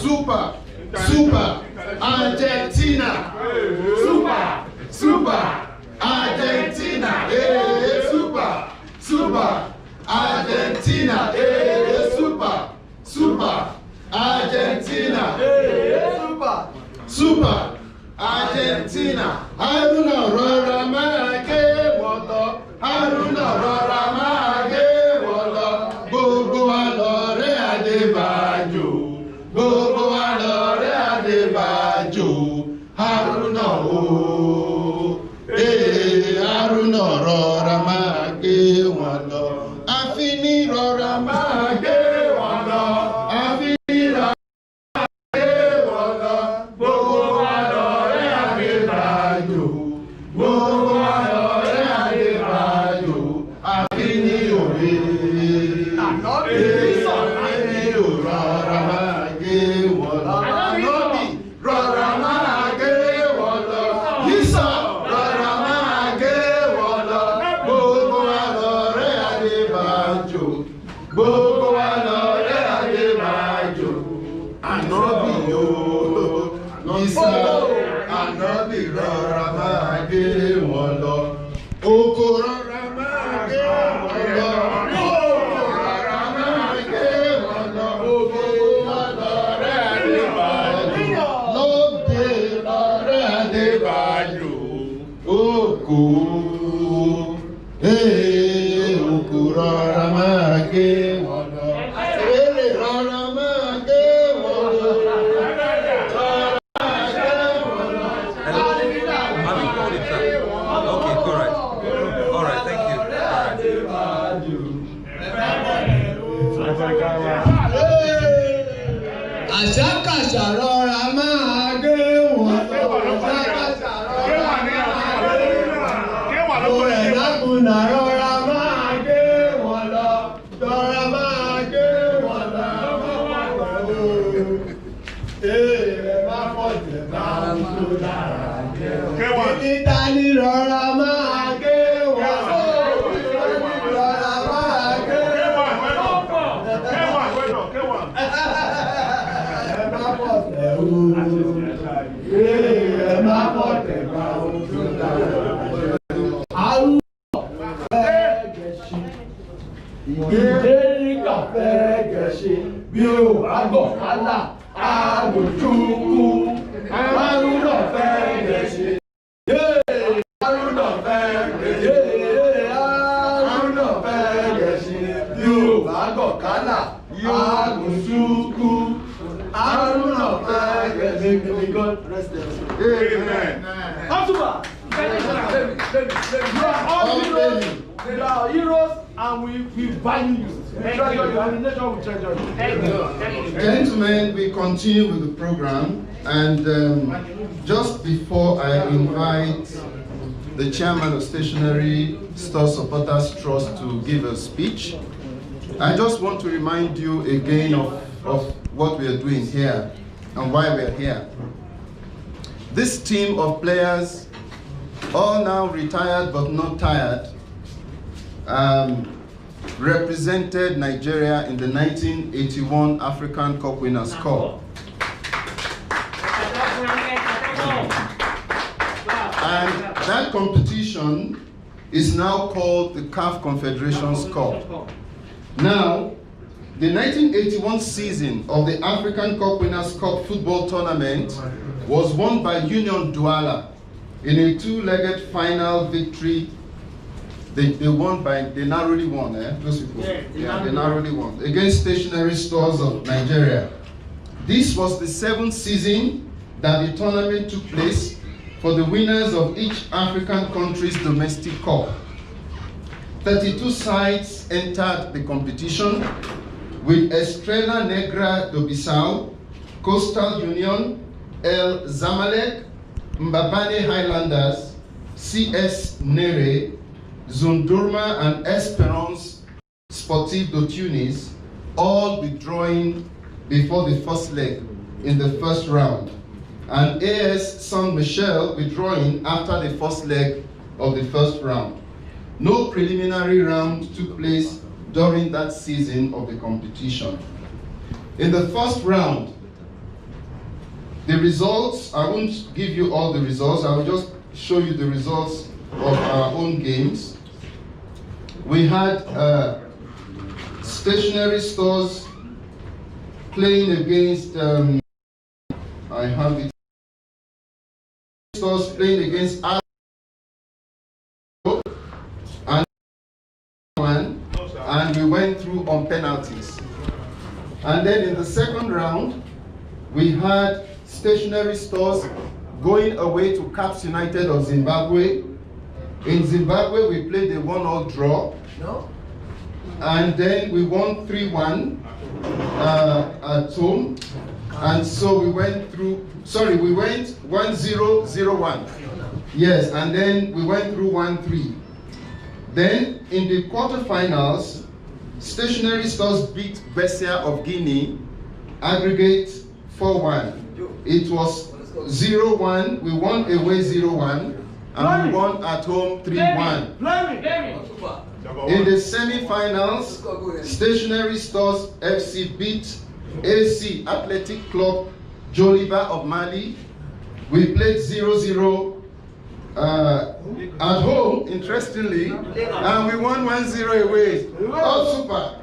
Super, super, Argentina. Super, super, Argentina. Hey, super, super, Argentina. Hey, super, super, Argentina. Hey, super, super, Argentina. Haruna rọra máa ké wọ̀tọ̀. Haruna rọra máa ké wọ̀tọ̀. Gbogbo wa lọ̀rẹ́ Adébájò. Gbogbo wa lọ̀rẹ́ Adébájò. Haruna o. Haruna rọra máa ké wọn lọ. Àfínì rọra máa ké wọn lọ. Àfínì rọra máa ké wọn lọ. Gbogbo wa lọ̀rẹ́ Adébájò. Gbogbo wa lọ̀rẹ́ Adébájò. Àfínì òwe. Gbogbo wa lọ̀rẹ́ Adébájò. Ànábì o. Ìsà ànábì rọra máa gé wọn lọ. Oko rọra máa gé wọn lọ. Oko rọra máa gé wọn lọ. Gbogbo wa lọ̀rẹ́ Adébájò. Lóde lọ̀rẹ́ Adébájò. Oko. Oko rọra máa gé wọn lọ. Èrè rọra máa gé wọn lọ. Rọra máa gé wọn lọ. Have you called it, sir? Okay, all right, thank you. Àṣàkáṣà rọra máa gé wọn lọ. Àṣàkáṣà rọra máa gé wọn lọ. Òrẹ̀ lágùnà rọra máa gé wọn lọ. Rọra máa gé wọn lọ. Èrè má fọ̀jẹ̀ máa ń tó lára jẹ́. Ìdílé rọra máa gé wọn lọ. Rọra máa gé wọn lọ. Ẹ má fọ̀jẹ̀ máa ń tó lára jẹ́. Ìdéríkà fẹ́ gẹ̀ṣe bí o àgọ̀ kálá àgòjúkú. Haruna fẹ́ gẹ̀ṣe. Haruna fẹ́ gẹ̀ṣe. Haruna fẹ́ gẹ̀ṣe bí o àgọ̀ kálá àgòjúkú. Haruna fẹ́ gẹ̀ṣe. May God rest their soul. Amen. Ọ̀túnba. You are all heroes. You are heroes, and we value you. Thank you. And the nation will treasure you. Thank you. Gentlemen, we continue with the program, and just before I invite the chairman of Stationery Store Supporters Trust to give a speech, I just want to remind you again of what we are doing here and why we are here. This team of players, all now retired but not tired, represented Nigeria in the 1981 African Cup Winners' Cup. And that competition is now called the CAF Confederations Cup. Now, the 1981 season of the African Cup Winners' Cup football tournament was won by Union Douala in a two-legged final victory They won they narrowly won, those people. Yeah, they narrowly won. Against Stationery Stores of Nigeria. This was the 7th season that the tournament took place for the winners of each African country's domestic cup. 32 sides entered the competition, with Estrela Negra do Bissau, Coastal Union, El Zamalek, Mbabane Highlanders, CS Nere, Zundurma and Esperance Sportive de Tunis, all withdrawing before the first leg in the first round, and AS Saint-Michel withdrawing after the first leg of the first round. No preliminary round took place during that season of the competition. In the first round, the results, I won't give you all the results, I will just show you the results of our own games. We had Stationery Stores playing against, I have it, Stores playing against and we went through on penalties. And then in the second round, we had Stationery Stores going away to Caps United of Zimbabwe. In Zimbabwe, we played a 1-1 draw. And then we won 3-1 at home. And so we went through, we went 1-0, 0-1. Yes, and then we went through 1-3. Then in the quarterfinals, Stationery Stores beat Bessia of Guinea, aggregate 4-1. It was 0-1, we won away 0-1, and we won at home 3-1. In the semi-finals, Stationery Stores FC beat AC Athletic Club Joliba of Mali. We played 0-0 at home, interestingly, and we won 1-0 away. Oh, super!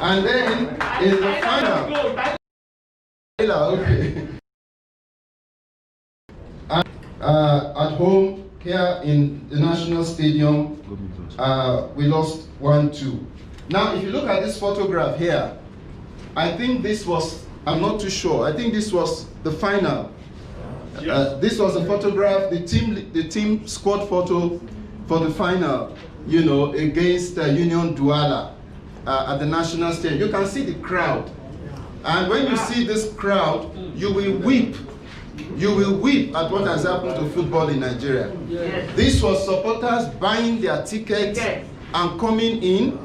And then in the final, okay. At home here in the National Stadium, we lost 1-2. Now, if you look at this photograph here, I think this was, I'm not too sure, I think this was the final. This was a photograph, the team squad photo for the final, you know, against Union Douala at the National Stadium. You can see the crowd. And when you see this crowd, you will weep. You will weep at what has happened to football in Nigeria. Yes. This was supporters buying their tickets and coming in,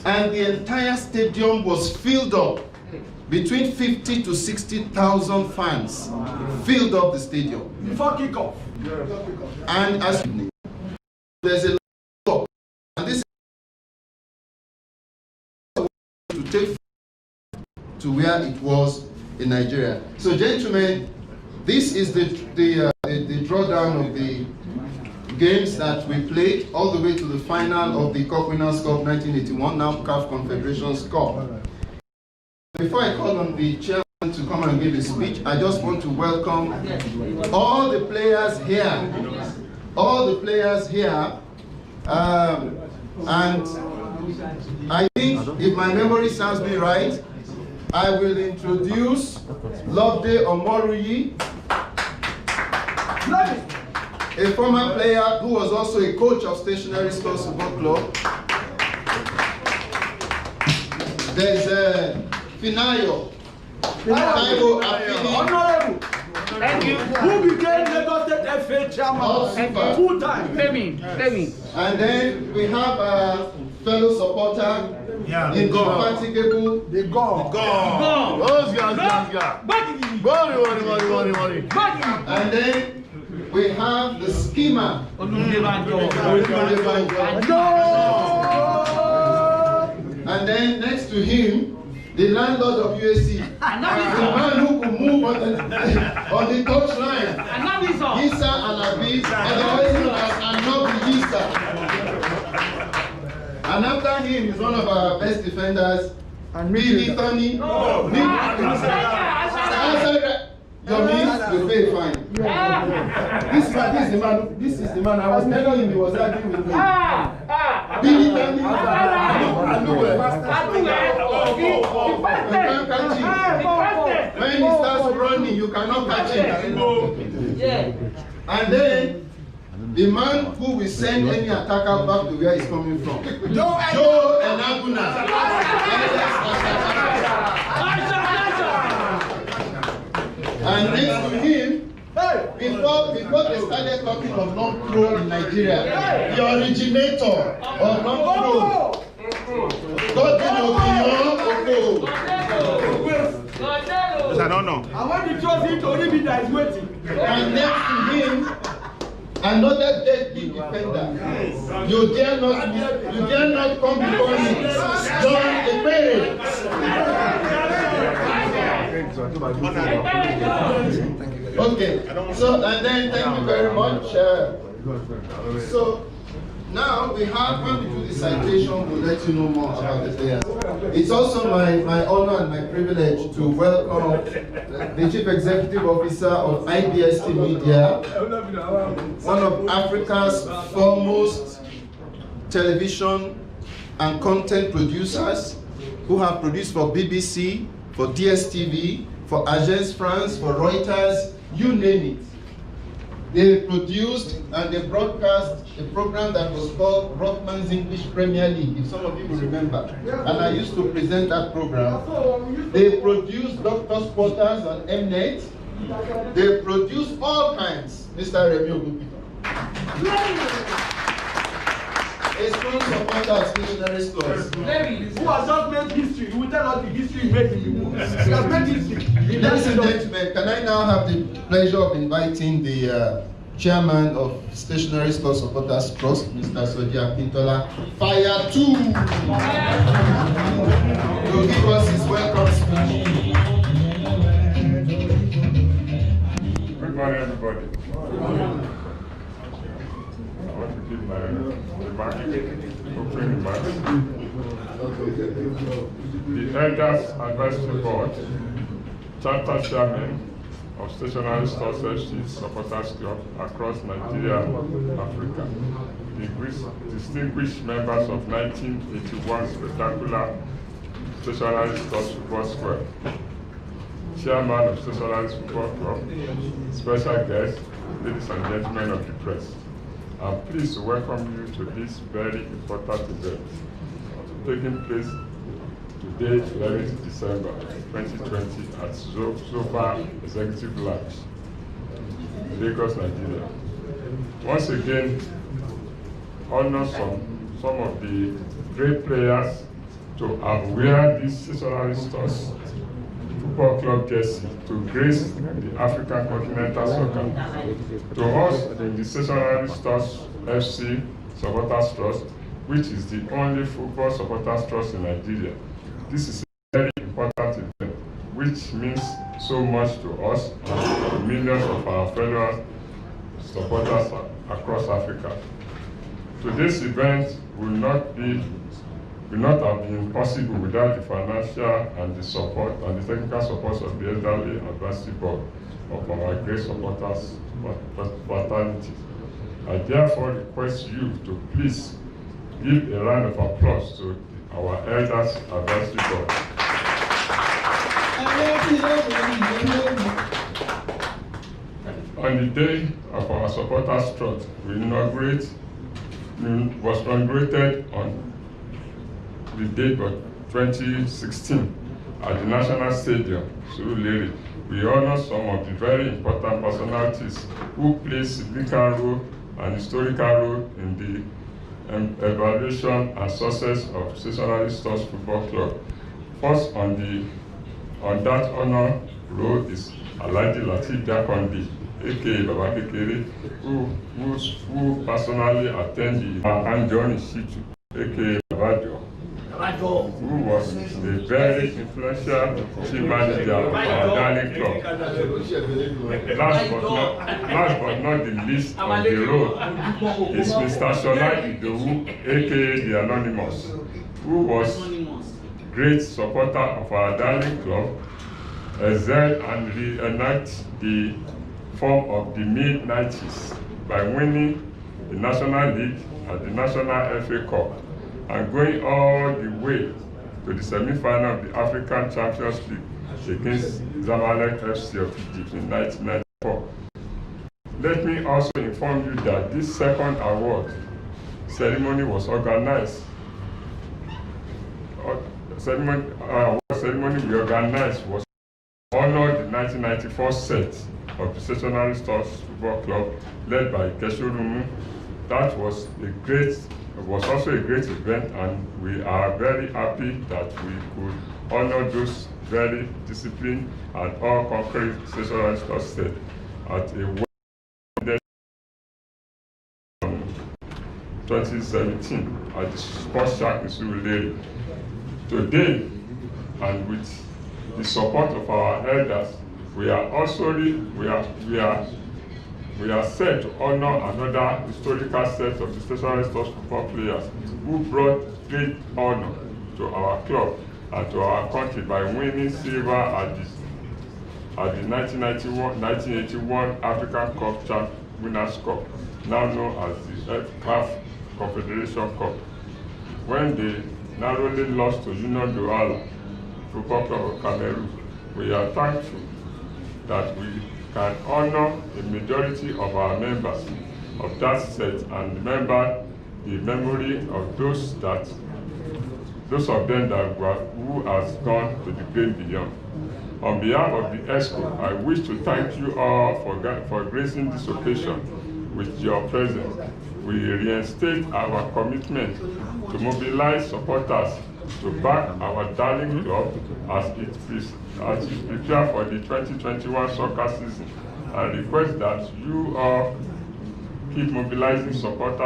and the entire stadium was filled up. Between 50 to 60,000 fans filled up the stadium. Before kickoff. And as there's a lot, and this is to take to where it was in Nigeria. So, gentlemen, this is the drawdown of the games that we played all the way to the final of the Cup Winners' Cup 1981, now CAF Confederations Cup. Before I call on the chairman to come and give a speech, I just want to welcome all the players here. All the players here. And I think, if my memory serves me right, I will introduce Loveday Omoruyi, a former player who was also a coach of Stationery Stores Football Club. There's Finayo. Honorable. Thank you. Who became Lagos State FA chairman full time. And then we have a fellow supporter, indefatigable. The God. Those guys. Money. And then we have the schema. And then next to him, the landlord of USC, the man who could move on the touchline, Issa Alabi, otherwise known as Anobi Issa. And after him is one of our best defenders, Billy Tony. Your means, you pay fine. This is the man. I was telling him he was arguing with me. Billy Danny. When he starts running, you cannot catch him. And then the man who will send any attacker back to where he's coming from. Joe Enaguna. And next to him, before they started talking of non-pro in Nigeria, the originator of non-pro, Godwin Obinyo. It's an honor. I want to trust him to only be that is waiting. And next to him, another deadly defender. You dare not come before me. John Ekpere. Okay, so and then thank you very much. So now when we do the citation, we'll let you know more about the players. It's also my honor and my privilege to welcome the Chief Executive Officer of IBST Media, one of Africa's foremost television and content producers who have produced for BBC, for DSTV, for Agence France, for Reuters, you name it. They produced and they broadcast a program that was called Rockman's English Premier League, if some of you will remember. And I used to present that program. They produced Doctor's Quarters on Mnet. They produced all kinds, Mr. Remy Ogupito. A strong supporter of stationary stores. Who has just made history? He will tell us the history he made in the book. He has made history. Ladies and gentlemen, can I now have the pleasure of inviting the chairman of Stationary Store Supporters Trust, Mr. Soji Akintola, Fire 2, to give us his welcome speech. Good morning, everybody. I want to give my opening remarks. The Elders Advisory Board, Charter Chairman of Stationary Stores FC Supporters Club across Nigeria, Africa, distinguished members of 1981 spectacular Stationary Stores Football Squad, Chairman of Stationary Football Club, special guests, ladies and gentlemen of the press. I'm pleased to welcome you to this very important event taking place today, 11th December 2020 at Zofa Executive Lounge, Lagos, Nigeria. Once again, honor some of the great players to have wear this Stationary Stores Football Club jersey to grace the African Continental Soccer. To us in the Stationary Stores FC Supporters Trust, which is the only football supporters trust in Nigeria, this is a very important event, which means so much to us and to millions of our fellow supporters across Africa. Today's event will not have been possible without the financial and the support and the technical support of the Elderly Advisory Board of our great supporters fraternity. I therefore request you to please give a round of applause to our Elders Advisory Board. On the day of our supporters trust, was inaugurated on the date of 2016 at the National Stadium, Surulere. We honor some of the very important personalities who play significant role and historical role in the evaluation and success of Stationary Stores Football Club. First on that honor roll is Alhaji Lateef Jakande, aka Baba Kekere, who personally attended Anjoni Shitu, aka Babajo, who was a very influential chief manager of our darling club. Last but not the least on the road is Mr. Shola Idowu, aka the Anonymous, who was great supporter of our darling club excel and reenact the form of the mid-90s by winning the National League and the National FA Cup and going all the way to the semi-final of the African Champions League against Zamalek FC of Egypt in 1994. Let me also inform you that this second award ceremony was organized. Ceremony we organized was to honor the 1994 set of the Stationary Stores Football Club led by Keshurumu. That was also a great event, and we are very happy that we could honor those very disciplined and all-concurrent Stationary Stores set at a 2017 at the Sports Shack in Surulere. Today, and with the support of our elders, we are set to honor another historical set of the Stationary Stores football players who brought great honor to our club and to our country by winning silver at the 1981 African Cup Winners' Cup, now known as the CAF Confederation Cup, when they narrowly lost to Union Douala Football Club of Cameroon. We are thankful that we can honor the majority of our members of that set and remember the memory of those of them who has gone to the great beyond. On behalf of the ESCO, I wish to thank you all for gracing this occasion with your presence. We reinstate our commitment to mobilize supporters to back our darling club as it prepares for the 2021 soccer season, and request that you all keep mobilizing support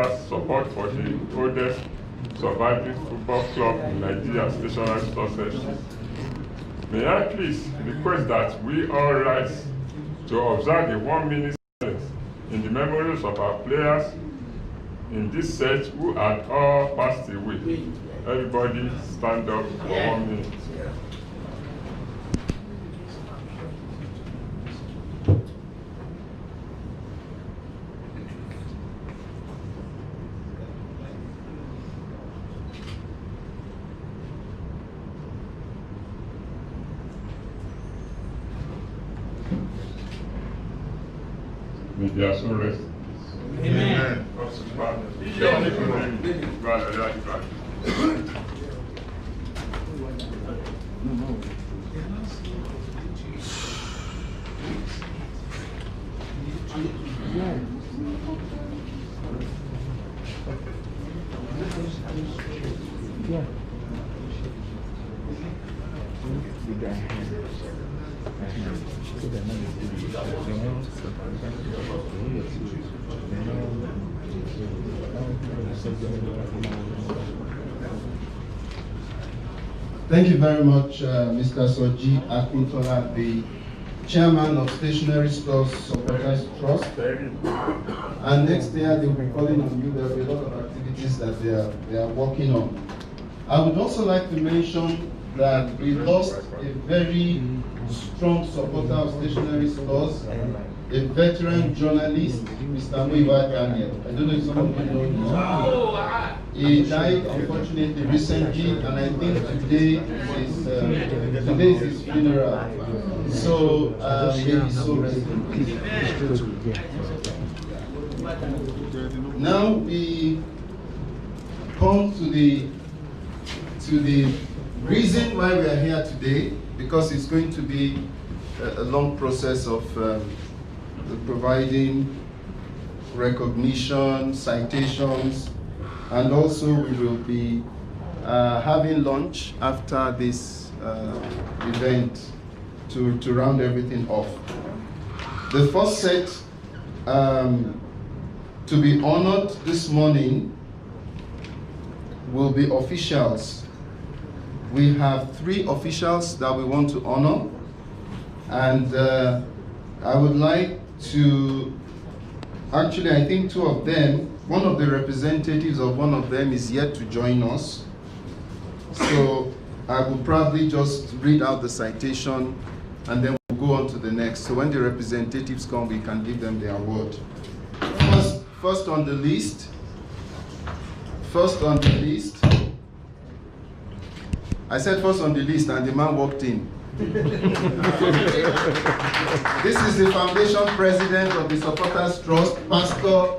for the oldest surviving football club in Nigeria, Stationary Stores FC. May I please request that we all rise to observe the 1 minute silence in the memories of our players in this set who had all passed away. Everybody stand up for 1 minute. May their soul rest. Amen. Thank you very much, Mr. Soji Akintola, the chairman of Stationary Stores Supporters Trust. And next year they will be calling on you. There will be a lot of activities that they are working on. I would also like to mention that we lost a very strong supporter of Stationary Stores, a veteran journalist, Mr. Muiwa Daniel. I don't know if some of you know him. He died unfortunately recently, and I think today is his funeral. So now we come to the reason why we are here today, because it's going to be a long process of providing recognition, citations, and also we will be having lunch after this event to round everything off. The first set to be honored this morning will be officials. We have 3 officials that we want to honor, and I would like to, actually I think 2 of them, one of the representatives of one of them is yet to join us. So I will probably just read out the citation and then we'll go on to the next. So when the representatives come, we can give them the award. First on the list. I said first on the list, and the man walked in. This is the foundation president of the Supporters Trust, Pastor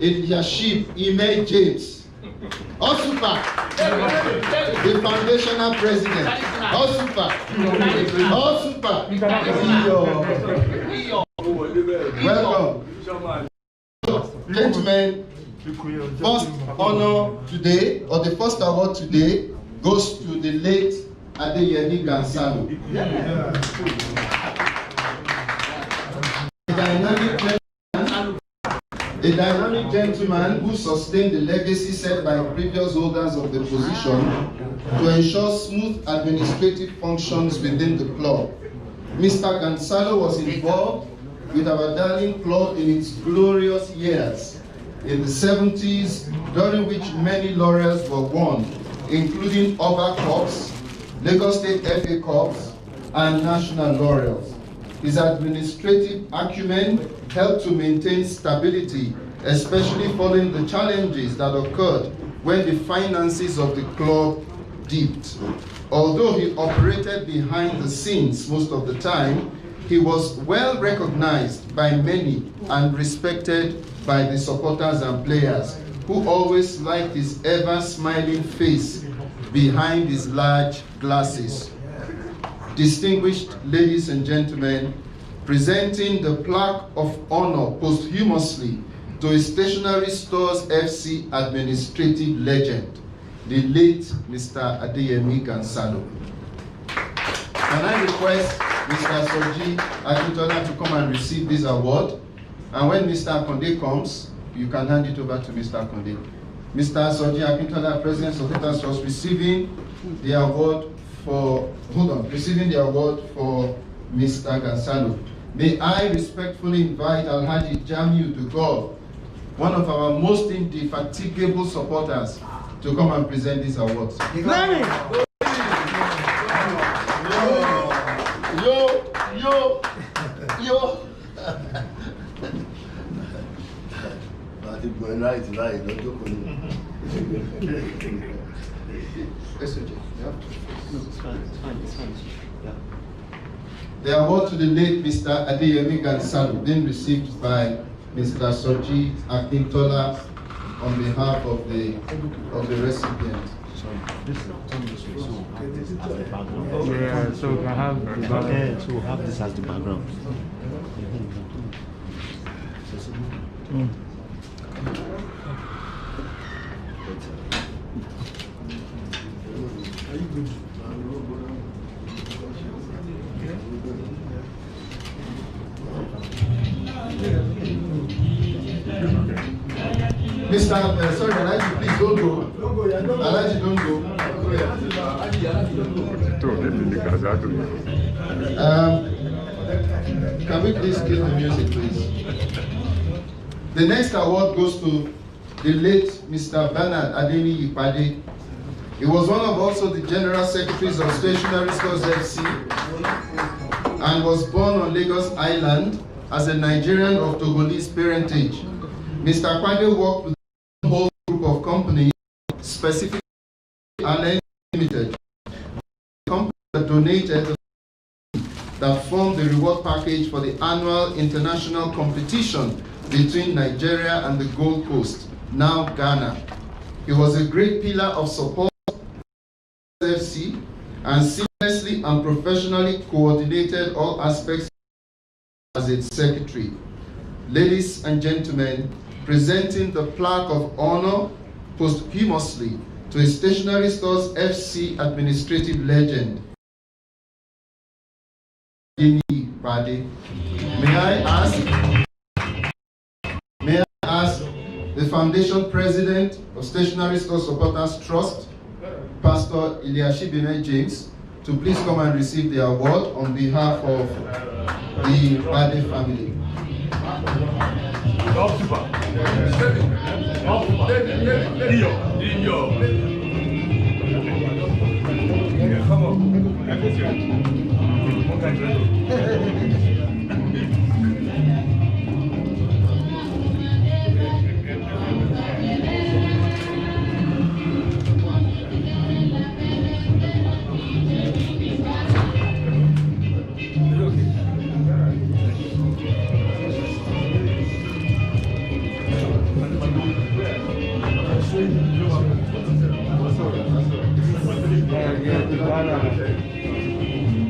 Eliashib Ime James. Osupa, the foundational president. Osupa. Welcome. Gentlemen, first honor today, or the first award today, goes to the late Adeyemi Gansalo. A dynamic gentleman who sustained the legacy set by previous holders of the position to ensure smooth administrative functions within the club. Mr. Gansalo was involved with our darling club in its glorious years in the 70s, during which many laurels were won, including Oba Cups, Lagos State FA Cups, and national laurels. His administrative acumen helped to maintain stability, especially following the challenges that occurred when the finances of the club dipped. Although he operated behind the scenes most of the time, he was well recognized by many and respected by the supporters and players, who always liked his ever-smiling face behind his large glasses. Distinguished ladies and gentlemen, presenting the plaque of honor posthumously to a Stationery Stores FC administrative legend, the late Mr. Adeyemi Gansalo. Can I request Mr. Soji Akintola to come and receive this award? And when Mr. Akonde comes, you can hand it over to Mr. Akonde. Mr. Soji Akintola, President of Supporters Trust, receiving the award for Mr. Gansalo. May I respectfully invite Alhaji Jamiu Dugo, one of our most indefatigable supporters, to come and present these awards. Yo. The award to the late Mr. Adeyemi Gansalo, being received by Mr. Soji Akintola on behalf of the recipient. Yeah, so we have this as the background. Mr. Sorry, Alhaji, please don't go. Alhaji, don't go. Can we please kill the music, please? The next award goes to the late Mr. Bernard Adeni Ipade. He was one of also the General Secretaries of Stationery Stores FC and was born on Lagos Island as a Nigerian of Togolese parentage. Mr. Ipade worked with a whole group of companies, specifically Allen Limited, a company that donated that formed the reward package for the annual international competition between Nigeria and the Gold Coast, now Ghana. He was a great pillar of support for FC and seamlessly and professionally coordinated all aspects as its secretary. Ladies and gentlemen, presenting the plaque of honor posthumously to a Stationery Stores FC administrative legend, May I ask the foundation president of Stationery Stores Supporters Trust, Pastor Eliashib Ime James, to please come and receive the award on behalf of the Bade family. Come on.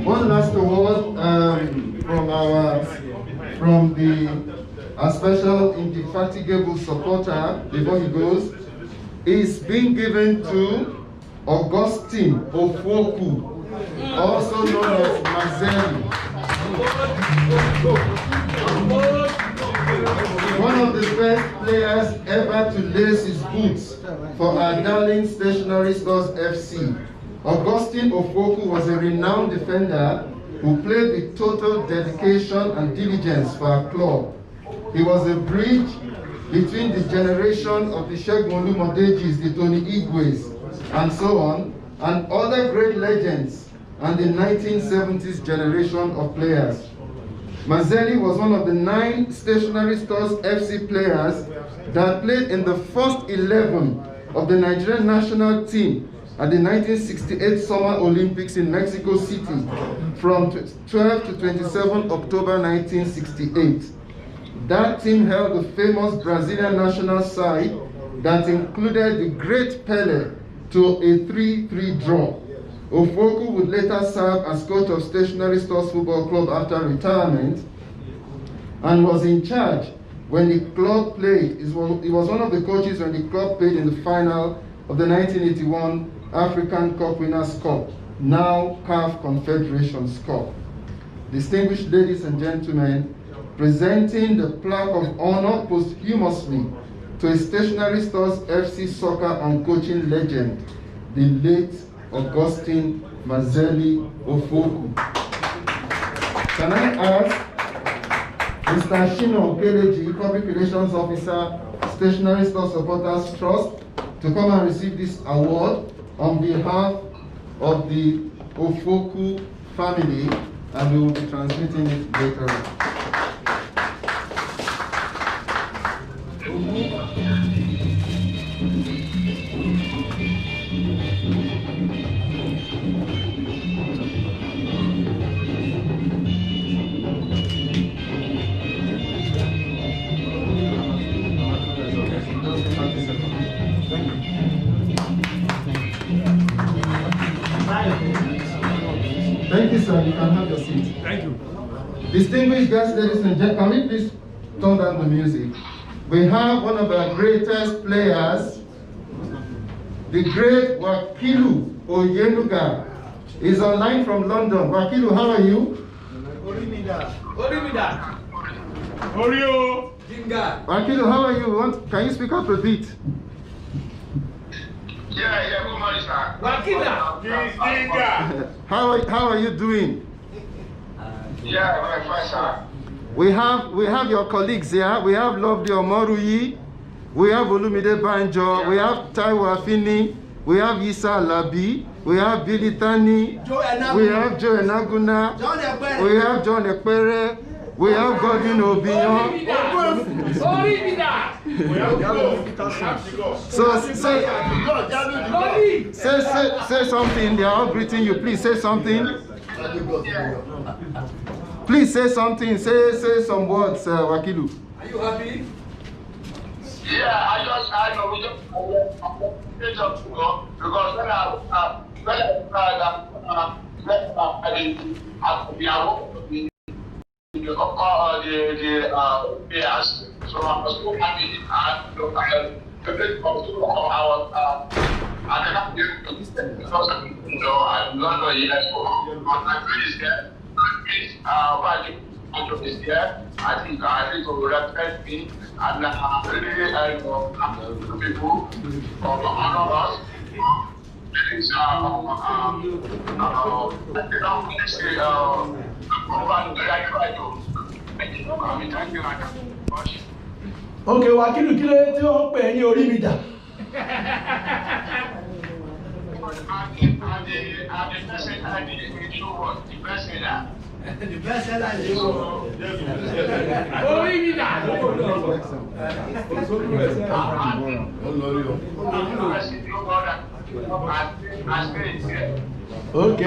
One last award from our special indefatigable supporter before he goes is being given to Augustine Ofwoku, also known as Mazeli. One of the best players ever to lace his boots for our darling Stationery Stores FC. Augustine Ofwoku was a renowned defender who played with total dedication and diligence for our club. He was a bridge between the generation of the Shegun Olumodejis, the Tony Igwes, and so on, and other great legends, and the 1970s generation of players. Mazeli was one of the 9 Stationery Stores FC players that played in the first 11 of the Nigerian national team at the 1968 Summer Olympics in Mexico City from 12 to 27 October 1968. That team held the famous Brazilian national side that included the great Pele to a 3-3 draw. Ofwoku would later serve as coach of Stationery Stores Football Club after retirement and was in charge when the club played. He was one of the coaches when the club played in the final of the 1981 African Cup Winners' Cup, now CAF Confederations Cup. Distinguished ladies and gentlemen, presenting the plaque of honor posthumously to a Stationery Stores FC soccer and coaching legend, the late Augustine Mazeli Ofwoku. Can I ask Mr. Shino Keleji, Public Relations Officer, Stationery Store Supporters Trust, to come and receive this award on behalf of the Ofwoku family, and we will be transmitting it later on. Thank you, sir. You can have your seat. Thank you. Distinguished guests, ladies and gentlemen, can we please turn down the music? We have one of our greatest players, the great Wakilu Oyenuga. Is online from London. Wakilu, how are you? Oreo. Wakilu, how are you? Can you speak up a bit? Yeah, good morning, sir. How are you doing? Yeah, very fine, sir. We have your colleagues here. We have Lovely Omoruyi. We have Olumide Banjo. We have Taiwo Afini. We have Isa Alabi. We have Billy Tani. We have Joe Enaguna. We have John Ekpere. We have Godwin Obion. So say something. They are all greeting you. Please say something. Please say something. Say some words, Wakilu. Are you happy? Yeah, I know we just to go because when so I was so happy and is there. I think to respect me and really people honor us. Okay, Wakilu, kí ló tí ó ń pè ní orí mi dà? Okay.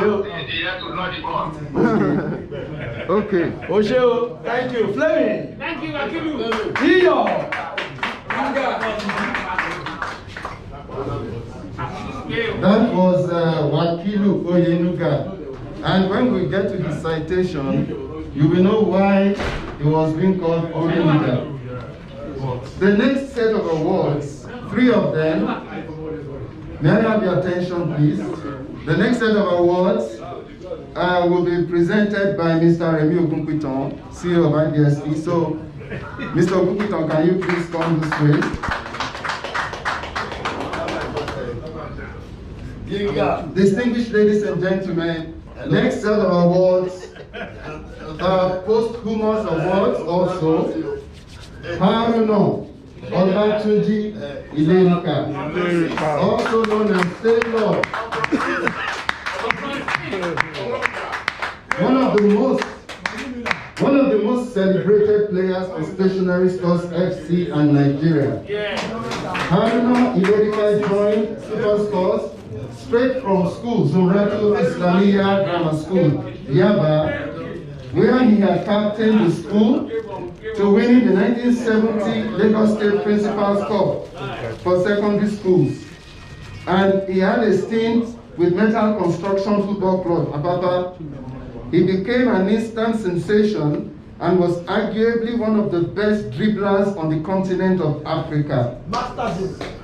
Okay. Osheo, thank you. Fleming. Thank you, Akilu. Iyo. That was Wakilu Oyenuga. And when we get to the citation, you will know why he was being called Oyenuga. The next set of awards, 3 of them, may I have your attention, please? The next set of awards will be presented by Mr. Remy Ogunquiton, CEO of IDSP. So, Mr. Ogunquiton, can you please come this way? Distinguished ladies and gentlemen, next set of awards, posthumous awards also, Haruna Olatunji Ilerika, also known as Taylor. One of the most celebrated players for Stationary Stores FC and Nigeria. Haruna Ilerika joined Super Stores straight from school, Zumratu Islamiyya Grammar School, Yaba, where he had captained the school to winning the 1970 Lagos State Principals Cup for secondary schools. And he had a stint with Metal Construction Football Club, Apapa. He became an instant sensation and was arguably one of the best dribblers on the continent of Africa.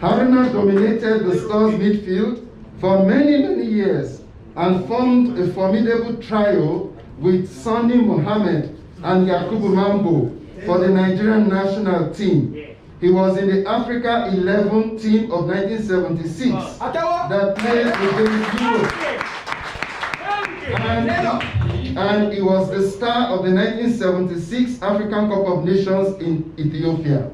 Haruna dominated the Stars midfield for many years and formed a formidable trio with Sonny Mohammed and Yakubu Mambo for the Nigerian national team. He was in the Africa 11 team of 1976 that played against Europe. And he was the star of the 1976 African Cup of Nations in Ethiopia.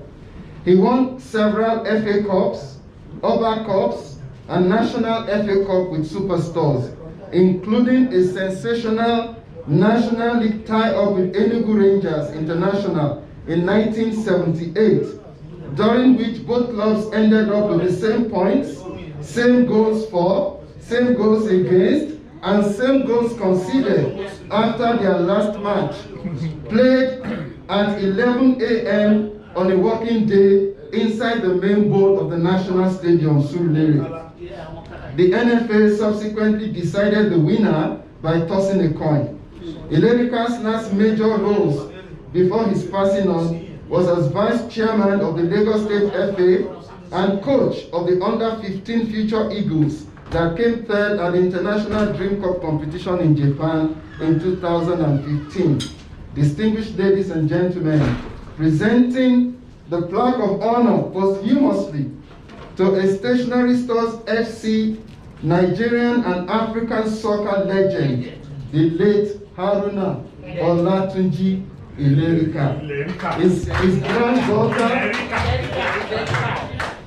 He won several FA Cups, Oba Cups, and National FA Cup with Superstars, including a sensational National League tie-up with Enugu Rangers International in 1978, during which both clubs ended up with the same points, same goals for, same goals against, and same goals conceded after their last match, played at 11 a.m. on a working day inside the main bowl of the National Stadium, Surulere. The NFA subsequently decided the winner by tossing a coin. Ilerika's last major roles before his passing on was as vice chairman of the Lagos State FA and coach of the under-15 Future Eagles that came third at the International Dream Cup competition in Japan in 2015. Distinguished ladies and gentlemen, presenting the plaque of honor posthumously to a Stationary Stores FC Nigerian and African soccer legend, the late Haruna Olatunji Ilerika. His granddaughter,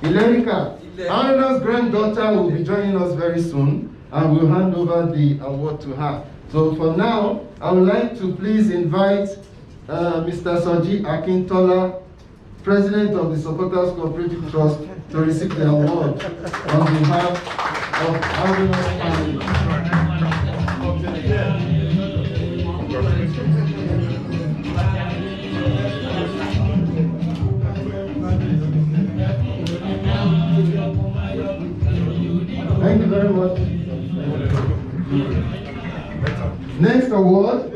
Ilerika, Haruna's granddaughter will be joining us very soon, and we'll hand over the award to her. So for now, I would like to please invite Mr. Soji Akintola, President of the Supporters Cooperative Trust, to receive the award on behalf of Haruna's family. Thank you very much. Next award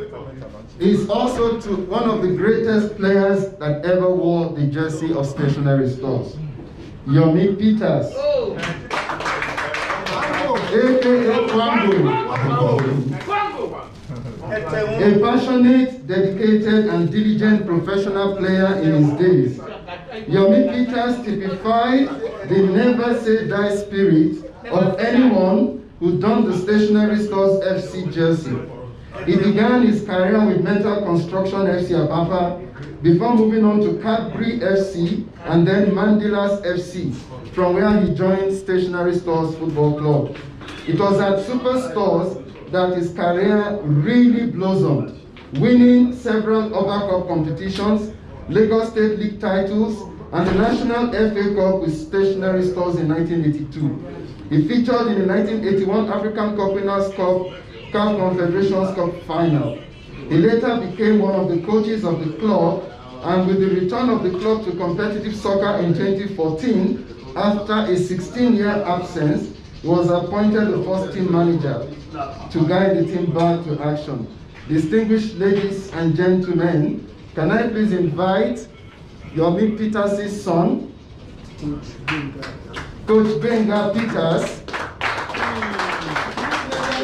is also to one of the greatest players that ever wore the jersey of Stationary Stores, Yomi Peters, aka Kwango. A passionate, dedicated, and diligent professional player in his days, Yomi Peters typified the never say die spirit of anyone who donned the Stationary Stores FC jersey. He began his career with Metal Construction FC Apapa before moving on to Cadbury FC and then Mandilas FC, from where he joined Stationary Stores Football Club. It was at Super Stores that his career really blossomed, winning several Oba Cup competitions, Lagos State League titles, and the National FA Cup with stationery stores in 1982. He featured in the 1981 African Cup Winners' Cup CAF Confederations Cup final. He later became one of the coaches of the club, and with the return of the club to competitive soccer in 2014, after a 16-year absence, he was appointed the first team manager to guide the team back to action. Distinguished ladies and gentlemen, can I please invite Yomi Peters' son, Coach Benga Peters,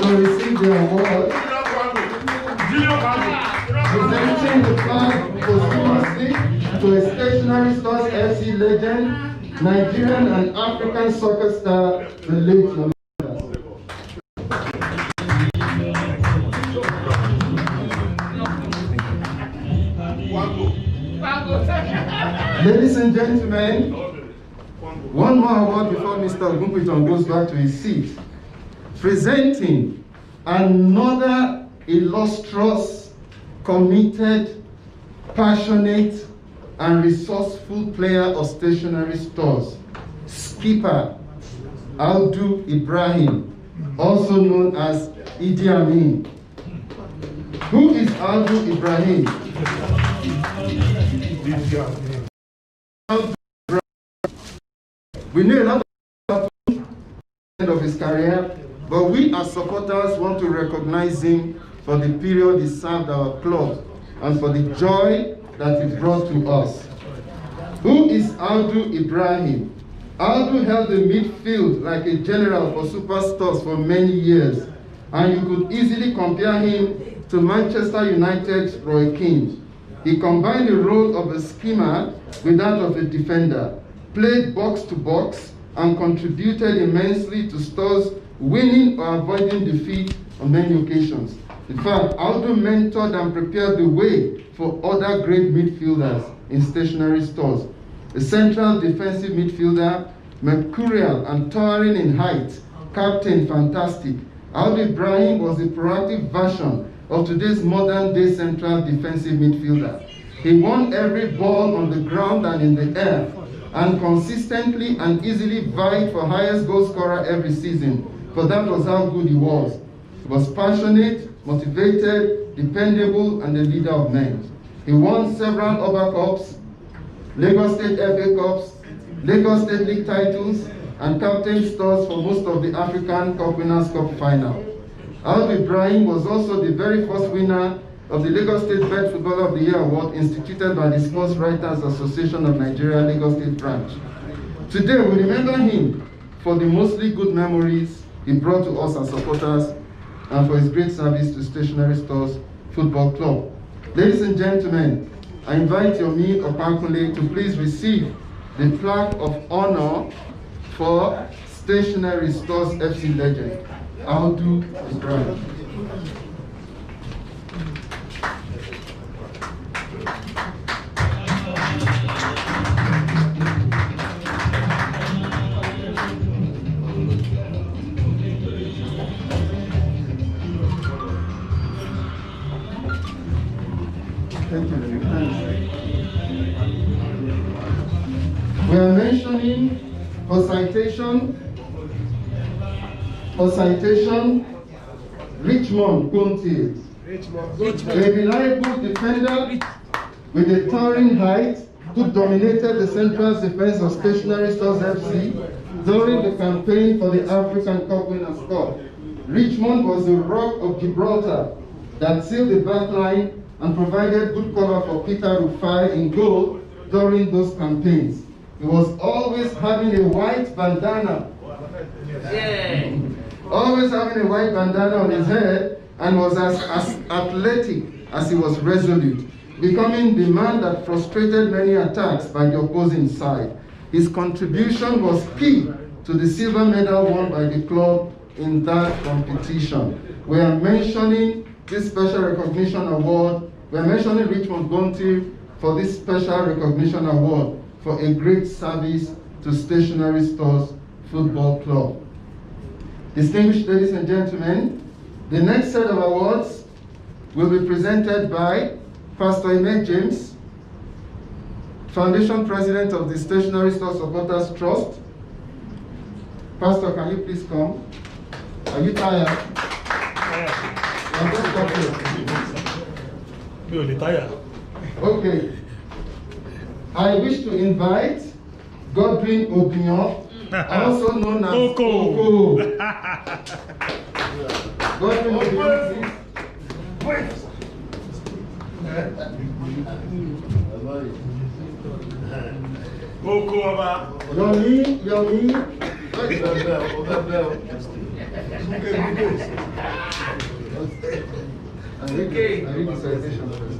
to receive the award, presenting the flag posthumously to a Stationery Stores FC legend, Nigerian and African soccer star, the late Yomi. Ladies and gentlemen, one more award before Mr. Ogunpiton goes back to his seat. Presenting another illustrious, committed, passionate, and resourceful player of stationery stores, skipper Audu Ibrahim, also known as Idi Amin. Who is Audu Ibrahim? We know a lot of end of his career, but we as supporters want to recognize him for the period he served our club and for the joy that he brought to us. Who is Audu Ibrahim? Audu held the midfield like a general for Superstars for many years, and you could easily compare him to Manchester United's Roy Keane. He combined the role of a schemer with that of a defender, played box to box, and contributed immensely to Stars winning or avoiding defeat on many occasions. In fact, Audu mentored and prepared the way for other great midfielders in stationery stores. A central defensive midfielder, mercurial and towering in height, captain fantastic, Audu Ibrahim was the proactive version of today's modern-day central defensive midfielder. He won every ball on the ground and in the air, and consistently and easily vied for highest goal scorer every season, for that was how good he was. He was passionate, motivated, dependable, and a leader of men. He won several Oba Cups, Lagos State FA Cups, Lagos State League titles, and captained Stars for most of the African Cup Winners' Cup final. Audu Ibrahim was also the very first winner of the Lagos State Best Footballer of the Year award instituted by the Sports Writers Association of Nigeria, Lagos State branch. Today, we remember him for the mostly good memories he brought to us as supporters and for his great service to Stationery Stores Football Club. Ladies and gentlemen, I invite Yomi Opankunle to please receive the plaque of honor for Stationery Stores FC legend, Audu Ibrahim. Thank you. We are mentioning for citation, Richmond Guntil, a reliable defender with a towering height who dominated the central defense of Stationery Stores FC during the campaign for the African Cup Winners' Cup. Richmond was the rock of Gibraltar that sealed the back line and provided good cover for Peter Rufai in goal during those campaigns. He was always having a white bandana. Always having a white bandana on his head, and was as athletic as he was resolute, becoming the man that frustrated many attacks by the opposing side. His contribution was key to the silver medal won by the club in that competition. We are mentioning this special recognition award. We are mentioning Richmond Guntil for this special recognition award for a great service to Stationery Stores Football Club. Distinguished ladies and gentlemen, the next set of awards will be presented by Pastor Ime James, Foundation President of the Stationery Store Supporters Trust. Pastor, can you please come? Are you tired? I'm just talking. Okay. I wish to invite Godwin Obinyo, also known as Oko. Godwin Obinyo, please. Yomi. I read the citation first.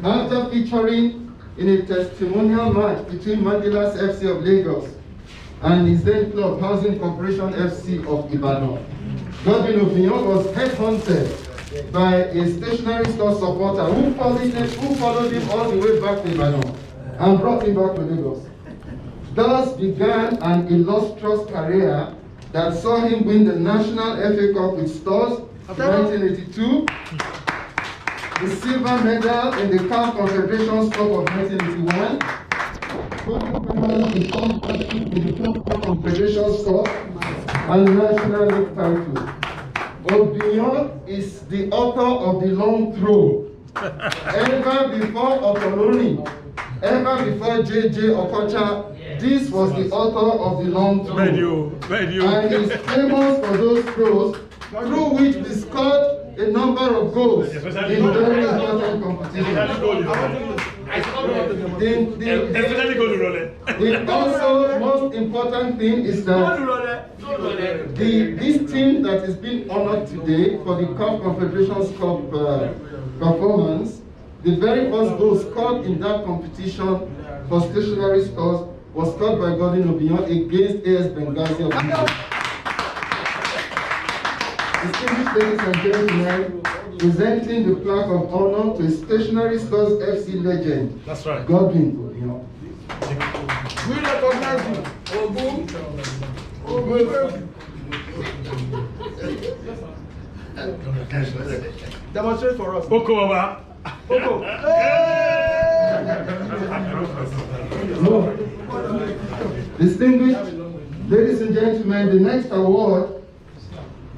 After featuring in a testimonial match between Mandilas FC of Lagos and his then club Housing Corporation FC of Ibadan, Godwin Obinyo was headhunted by a stationery store supporter who followed him all the way back to Ibadan and brought him back to Lagos. Thus began an illustrious career that saw him win the National FA Cup with Stars in 1982, the silver medal in the CAF Confederations Cup of 1981, in the CAF Confederations Cup, and National League title. Obinyo is the author of the long throw. Ever before Otoloni, ever before JJ Okocha, this was the author of the long throw. And he's famous for those throws through which he scored a number of goals in very important competitions. The also most important thing is that this team that is being honored today for the CAF Confederations Cup performance, the very first goal scored in that competition for stationery stores was scored by Godwin Obinyo against AS Benghazi of Egypt. Distinguished ladies and gentlemen, presenting the plaque of honor to a Stationery Stores FC legend. That's right. Godwin Obinyo. We recognize you. Demonstrate for us. Oko. Distinguished ladies and gentlemen, the next award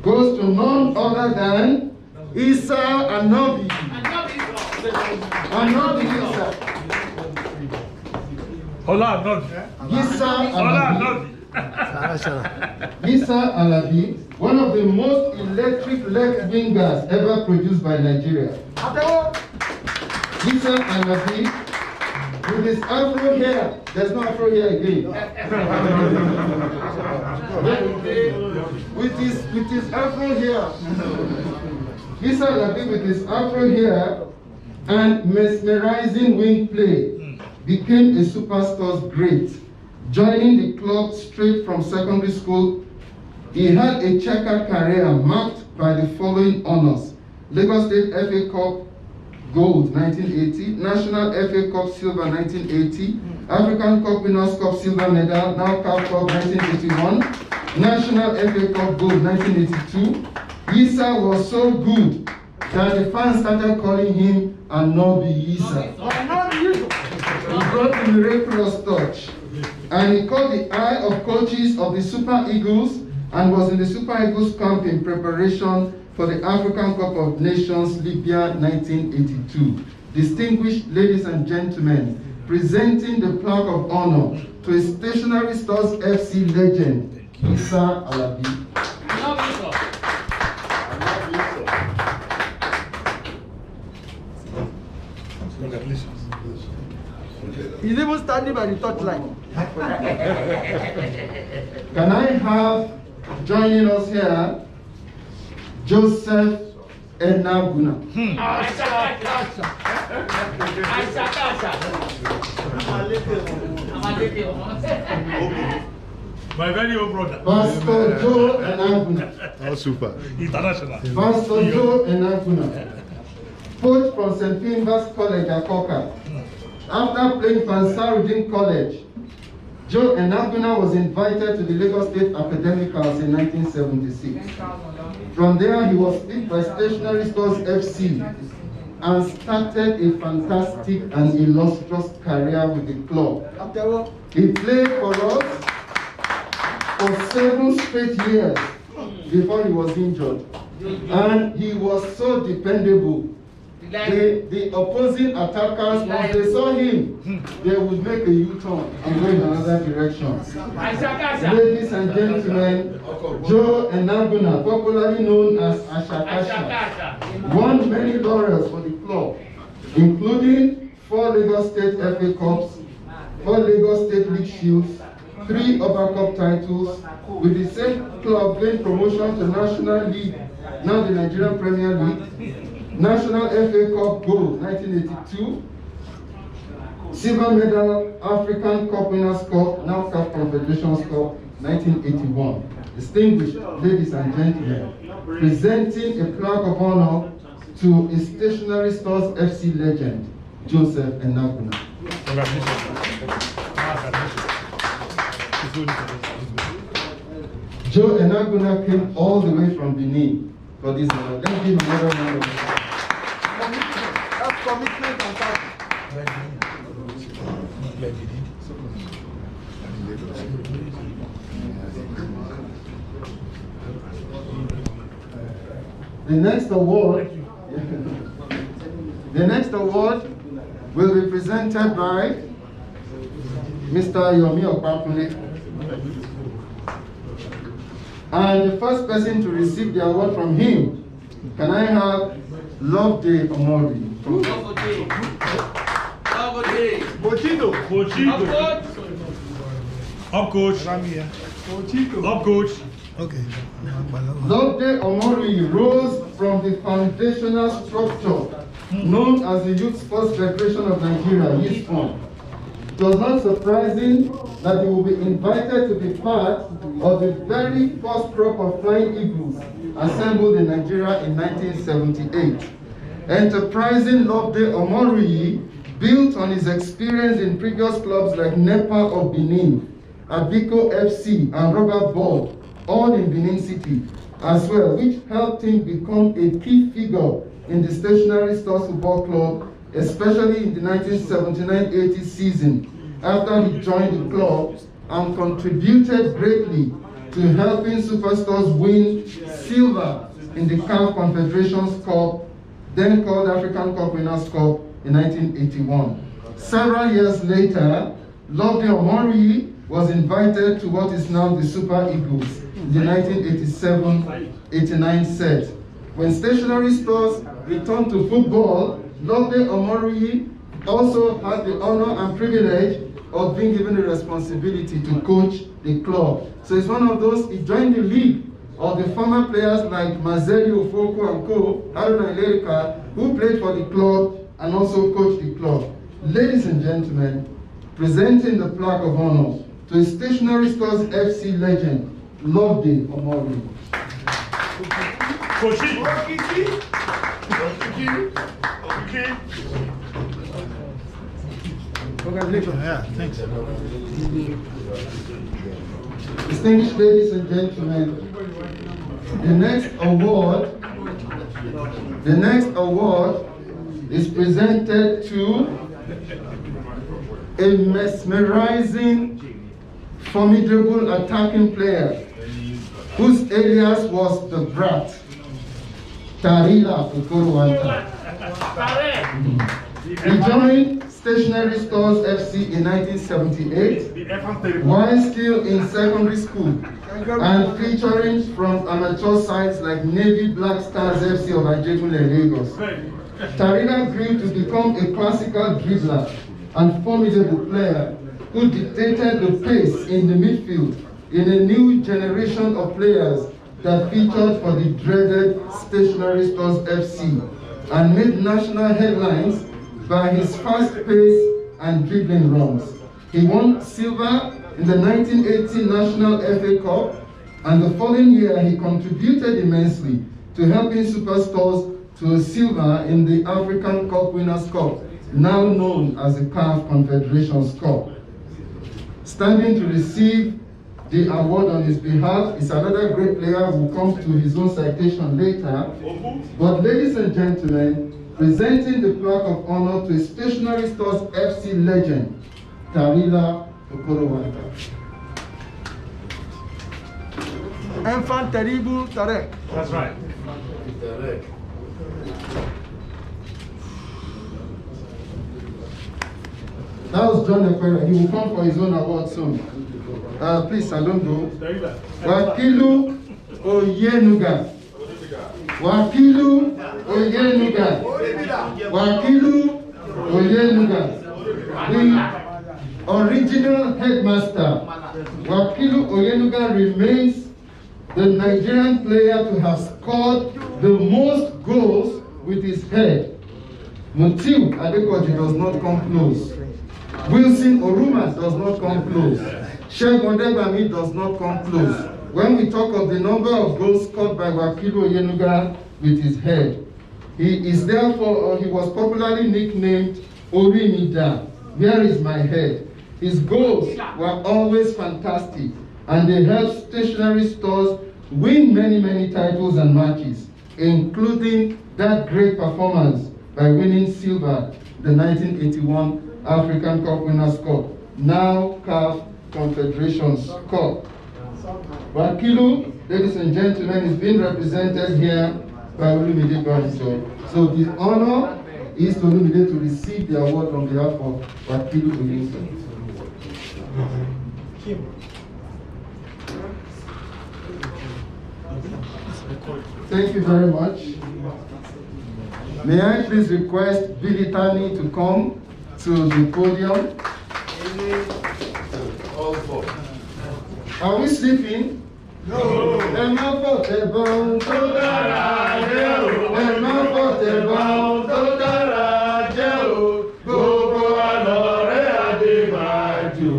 goes to none other than Isa Anobi. Anobi Isa. Isa Alabi, one of the most electric left wingers ever produced by Nigeria. Isa Alabi, with his afro hair, there's no afro hair again. with his afro hair, Isa Alabi with his afro hair and mesmerizing wing play became a superstar's great. Joining the club straight from secondary school, he had a checkered career marked by the following honors: Lagos State FA Cup Gold 1980, National FA Cup Silver 1980, African Cup Winners' Cup Silver Medal, now CAF Cup 1981, National FA Cup Gold 1982. Isa was so good that the fans started calling him Anobi Isa. He brought a miraculous touch, and he caught the eye of coaches of the Super Eagles and was in the Super Eagles camp in preparation for the African Cup of Nations Libya 1982. Distinguished ladies and gentlemen, presenting the plaque of honor to a Stationery Stores FC legend, Isa Alabi. Congratulations. He's even standing by the touchline. Can I have joining us here Joseph Enabuna? My very own brother. Pastor Joe Enabuna. Oh, super. International. Pastor Joe Enabuna. Coach from St. Finbar's College, Akoka. After playing for Ansarudin College, Joe Enabuna was invited to the Lagos State Academicals in 1976. From there, he was picked by Stationery Stores FC and started a fantastic and illustrious career with the club. He played for us for 7 straight years before he was injured. And he was so dependable. The opposing attackers, once they saw him, they would make a U-turn and go in another direction. Ladies and gentlemen, Joe Enaguna, popularly known as Ashakasha, won many laurels for the club, including 4 Lagos State FA Cups, 4 Lagos State League Shields, 3 Upper Cup titles, with the same club gained promotion to National League, now the Nigerian Premier League, National FA Cup Gold 1982, Silver Medal African Cup Winners' Cup, now CAF Confederations Cup 1981. Distinguished ladies and gentlemen, presenting a plaque of honor to a Stationery Stores FC legend, Joseph Enaguna. Joe Enaguna came all the way from Benin for this honor. Let's give him another round of applause. Commitment and passion. The next award will be presented by Mr. Yomi Okpakule. And the first person to receive the award from him, can I have Loveday Omori? Up coach. Up coach. Okay. Loveday Omori rose from the foundational structure known as the Youth Sports Federation of Nigeria, YSFON. It was not surprising that he will be invited to be part of the very first crop of Flying Eagles assembled in Nigeria in 1978. Enterprising Loveday Omori built on his experience in previous clubs like NEPA of Benin, Abiko FC, and Robert Ball, all in Benin City as well, which helped him become a key figure in the Stationery Stores Football Club, especially in the 1979-80 season, after he joined the club and contributed greatly to helping Superstars win silver in the CAF Confederations Cup, then called African Cup Winners' Cup, in 1981. Several years later, Loveday Omori was invited to what is now the Super Eagles in the 1987-89 set. When Stationery Stores returned to football, Loveday Omori also had the honor and privilege of being given the responsibility to coach the club. So it's one of those, he joined the league of the former players like Mazeli Ofoko and Co, Haruna Ilerika, who played for the club and also coached the club. Ladies and gentlemen, presenting the plaque of honor to a Stationery Stores FC legend, Loveday Omori. Congratulations. Yeah, thanks. Distinguished ladies and gentlemen, the next award is presented to a mesmerizing, formidable attacking player whose alias was the Brat, Tarila Fukuruwanta. He joined Stationery Stores FC in 1978 while still in secondary school and featuring from amateur sides like Navy Black Stars FC of Ajegunle, Lagos. Tarila grew to become a classical dribbler and formidable player who dictated the pace in the midfield in a new generation of players that featured for the dreaded Stationery Stores FC and made national headlines by his fast pace and dribbling runs. He won silver in the 1980 National FA Cup, and the following year he contributed immensely to helping Superstars to a silver in the African Cup Winners' Cup, now known as the CAF Confederations Cup. Standing to receive the award on his behalf is another great player who will come to his own citation later. But ladies and gentlemen, presenting the plaque of honor to a Stationery Stores FC legend, Tarila Okorowanta. Enfant terrible Tarek. That's right. That was John Ekwere. He will come for his own award soon. Please, I don't go. Wakilu Oyenuga. Wakilu Oyenuga. Wakilu Oyenuga. The original headmaster, Wakilu Oyenuga, remains the Nigerian player to have scored the most goals with his head. Mutiu Adekoji does not come close. Wilson Oruma does not come close. Shegun Debami does not come close. When we talk of the number of goals scored by Wakilu Oyenuga with his head, he is therefore, or he was popularly nicknamed Orimida. Where is my head? His goals were always fantastic, and they helped Stationery Stores win many, many titles and matches, including that great performance by winning silver, the 1981 African Cup Winners' Cup, now CAF Confederations Cup. Wakilu, ladies and gentlemen, is being represented here by Olumide Banjo. So the honor is to Olumide to receive the award on behalf of Wakilu Oyenuga. Thank you very much. May I please request Billy Tani to come to the podium? Are we sleeping? No. Emma Potebon to Darajeo. Emma Potebon to Darajeo. Gogo alore adibaju.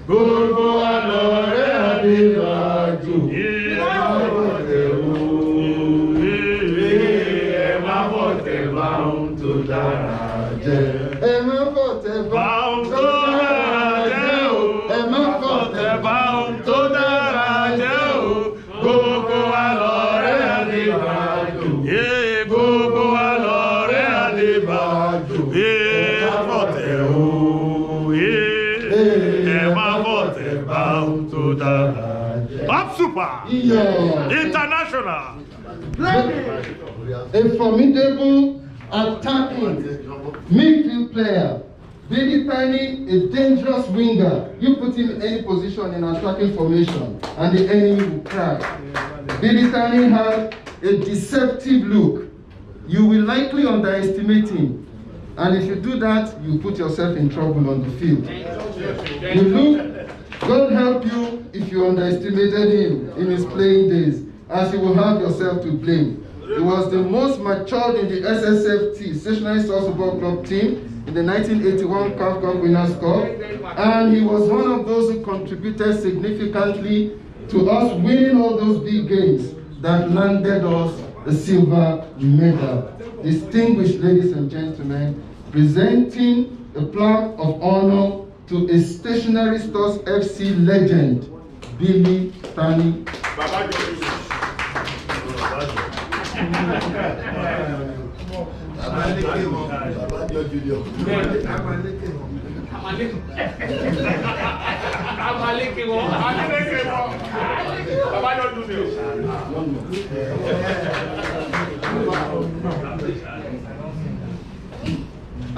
Gogo alore adibaju. Emma Potebon to Darajeo. Emma Potebon to Darajeo. Emma Potebon to Darajeo. Gogo alore adibaju. Gogo alore adibaju. Emma Potebon to Darajeo. Up Super Yeah. International. A formidable attacking midfield player. Billy Tani, a dangerous winger. You put him in any position in attacking formation and the enemy will cry. Billy Tani had a deceptive look. You will likely underestimate him. And if you do that, you put yourself in trouble on the field. You look, God help you if you underestimated him in his playing days, as you will have yourself to blame. He was the most matured in the SSFT, Stationery Stores Football Club team, in the 1981 CAF Cup Winners' Cup, and he was one of those who contributed significantly to us winning all those big games that landed us the silver medal. Distinguished ladies and gentlemen, presenting the plaque of honor to a Stationery Stores FC legend, Billy Tani.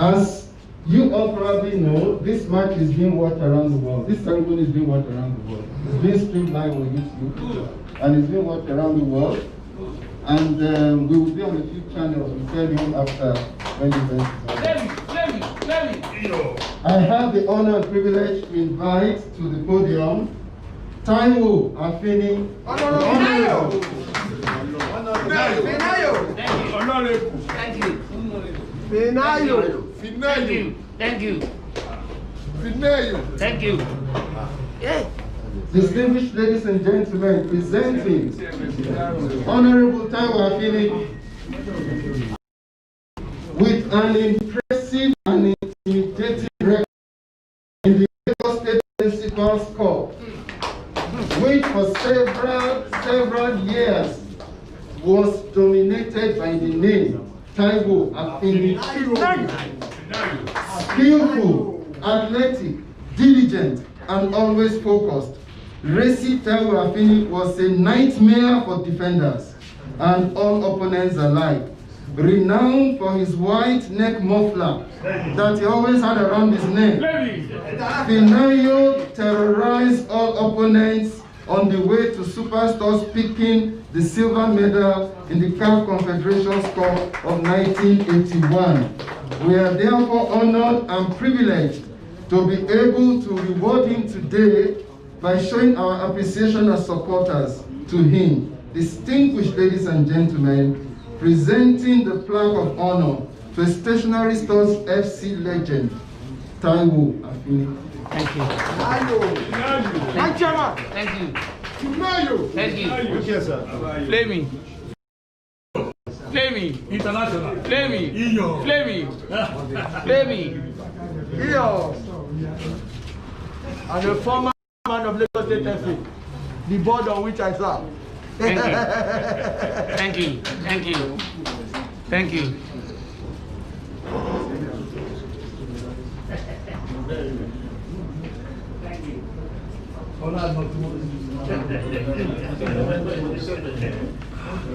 As you all probably know, this match is being watched around the world. This ceremony is being watched around the world. It's being streamed live on YouTube, and it's being watched around the world. And we will be on a few channels. We'll tell you after when the event is over. I have the honor and privilege to invite to the podium Taiwo Afeni. Honorable. Thank you. Distinguished ladies and gentlemen, presenting Honorable Taiwo Afeni with an impressive and intimidating record in the Lagos State Municipal Cup. Taiwo Afini. Skillful, athletic, diligent, and always focused, Resi Taiwo Afini was a nightmare for defenders and all opponents alike. Renowned for his white neck muffler that he always had around his neck, Finayo terrorized all opponents on the way to Superstars, picking the silver medal in the CAF Confederation Cup of 1981. We are therefore honored and privileged to be able to reward him today by showing our appreciation as supporters to him. Distinguished ladies and gentlemen, presenting the plaque of honor to Stationery Stores FC legend, Taiwo Afini. Thank you. Thank you. Thank you. Thank you. Okay, sir. Flaming. Flaming. International. Flaming. Iyo. Flaming. Flaming. Iyo. And the former man of Lagos State FA, the board on which I serve. Thank you. Thank you. Thank you. Thank you.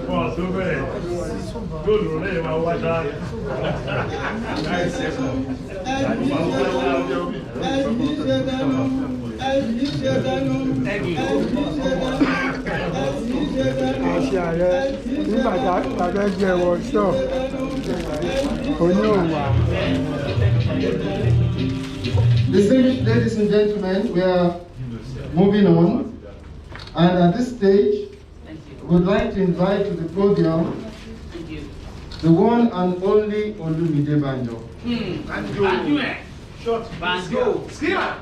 Oh, super. Good, Rune, my wife. Thank you. Àṣà rẹ nígbà tàbí jẹ wọṣọ oníhùwà. Distinguished ladies and gentlemen, we are moving on, and at this stage, we would like to invite to the podium the one and only Olumide Banjo. Banjo. Skima.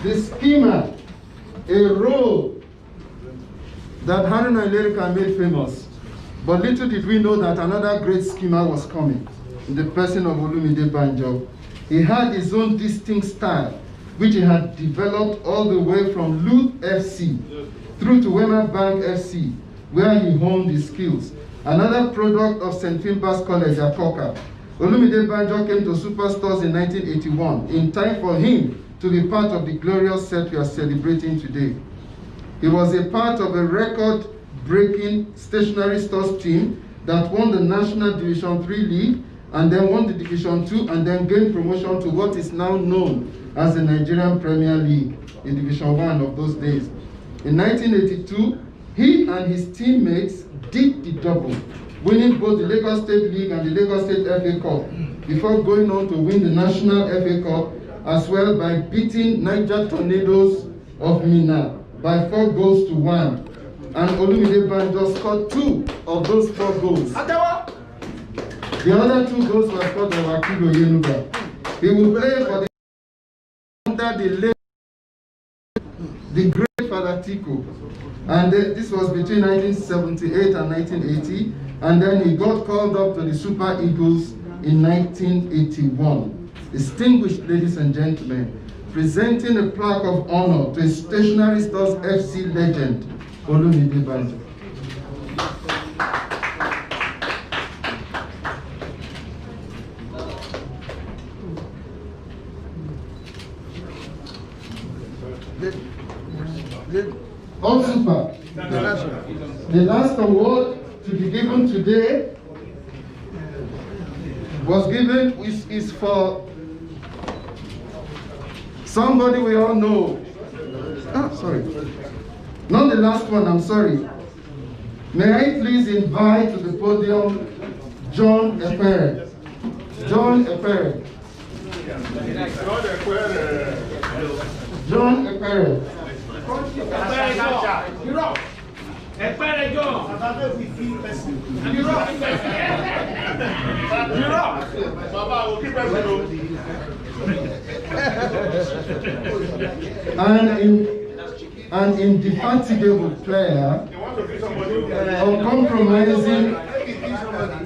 The schemer, a role that Haruna Ilerika made famous. But little did we know that another great schemer was coming, in the person of Olumide Banjo. He had his own distinct style, which he had developed all the way from Luth FC through to Wema Bank FC, where he honed his skills. Another product of St. Finbar's College, Akoka. Olumide Banjo came to Superstars in 1981, in time for him to be part of the glorious set we are celebrating today. He was a part of a record-breaking Stationery Stores team that won the National Division 3 League, and then won the Division 2, and then gained promotion to what is now known as the Nigerian Premier League, in Division 1 of those days. In 1982, he and his teammates did the double, winning both the Lagos State League and the Lagos State FA Cup, before going on to win the National FA Cup as well by beating Niger Tornadoes of Minna by 4-1. And Olumide Banjo scored 2 of those 4 goals. The other 2 goals were scored by Wakido Yenuga. He will play for the under the great Father Tico. And this was between 1978 and 1980. And then he got called up to the Super Eagles in 1981. Distinguished ladies and gentlemen, presenting a plaque of honor to a Stationery Stores FC legend, Olumide Banjo. All Super. The last award to be given today is for somebody we all know. Sorry. Not the last one, I'm sorry. May I please invite to the podium John Epere. John Epere. John Epere. An indefatigable player,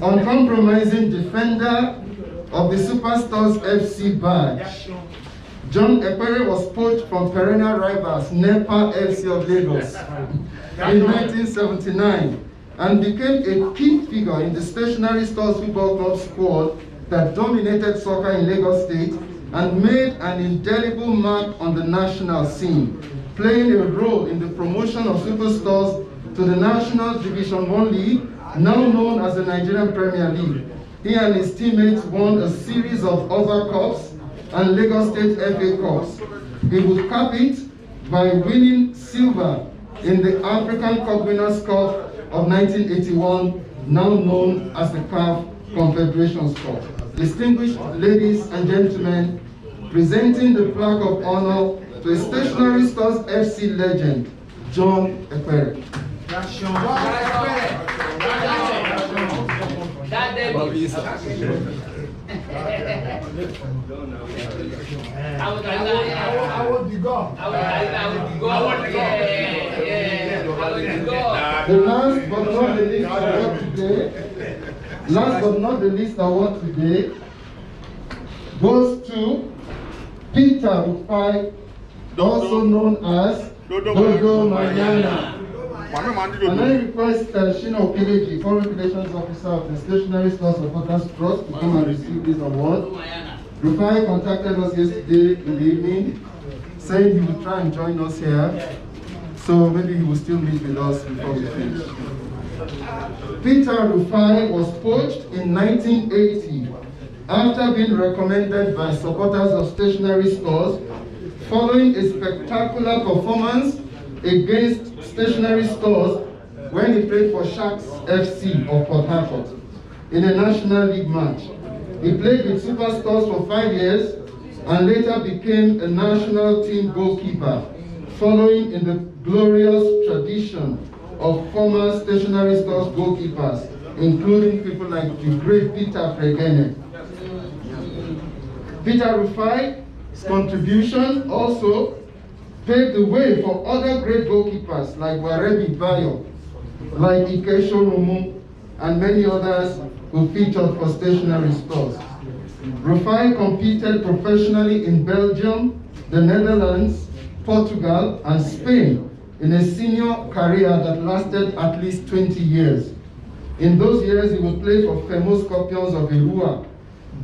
uncompromising defender of the Superstars FC badge, John Ekpere was poached from perennial rivals NEPA FC of Lagos in 1979 and became a key figure in the Stationary Stars Football Club squad that dominated soccer in Lagos State and made an indelible mark on the national scene, playing a role in the promotion of superstars to the National Division 1 League, now known as the Nigerian Premier League. He and his teammates won a series of other cups and Lagos State FA Cups. He would cap it by winning silver in the African Cup Winners' Cup of 1981, now known as the CAF Confederations Cup. Distinguished ladies and gentlemen, presenting the plaque of honor to a Stationary Stars FC legend, John Ekpere. The last but not the least award today goes to Peter Rufai, also known as Dodo Mayana. And I request Shina Okileji, Foreign Relations Officer of the Stationary Stars Supporters Trust, to come and receive this award. Rufai contacted us yesterday in the evening, saying he would try and join us here. So maybe he will still meet with us before we finish. Peter Rufai was poached in 1980 after being recommended by supporters of Stationary Stars following a spectacular performance against Stationary Stars when he played for Sharks FC of Port Harcourt in a National League match. He played with Superstars for 5 years and later became a national team goalkeeper, following in the glorious tradition of former Stationary Stars goalkeepers, including people like the great Peter Fregene. Peter Rufai's contribution also paved the way for other great goalkeepers like Warebi Bayo, like Ikesho Rumu, and many others who featured for Stationary Stars. Rufai competed professionally in Belgium, the Netherlands, Portugal, and Spain in a senior career that lasted at least 20 years. In those years, he would play for famous Scorpions of Irua,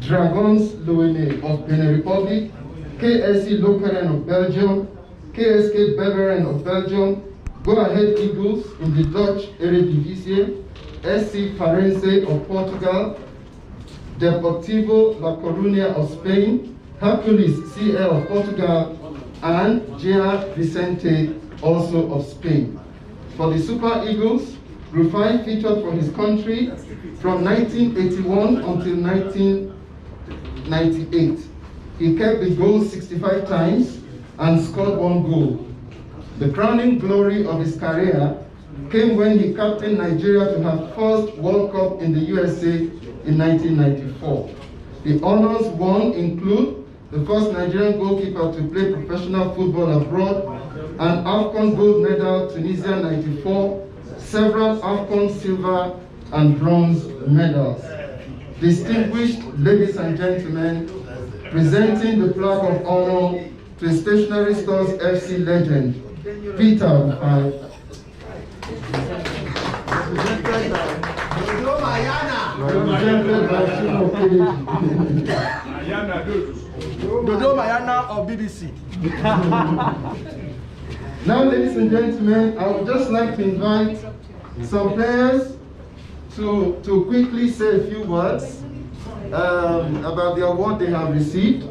Dragons Loene of Benin Republic, KSC Lokeren of Belgium, KSK Beveren of Belgium, Go Ahead Eagles in the Dutch Eredivisie, SC Farense of Portugal, Deportivo La Coruña of Spain, Hercules CL of Portugal, and Gia Vicente also of Spain. For the Super Eagles, Rufai featured for his country from 1981 until 1998. He kept the goal 65 times and scored 1 goal. The crowning glory of his career came when he captained Nigeria to her first World Cup in the USA in 1994. The honors won include the first Nigerian goalkeeper to play professional football abroad, an AFCON gold medal Tunisia 94, several AFCON silver and bronze medals. Distinguished ladies and gentlemen, presenting the plaque of honor to a Stationary Stars FC legend, Peter Rufai. Represented by Shina Okileji. Dodo Mayana of BBC. Now, ladies and gentlemen, I would just like to invite some players to quickly say a few words about the award they have received.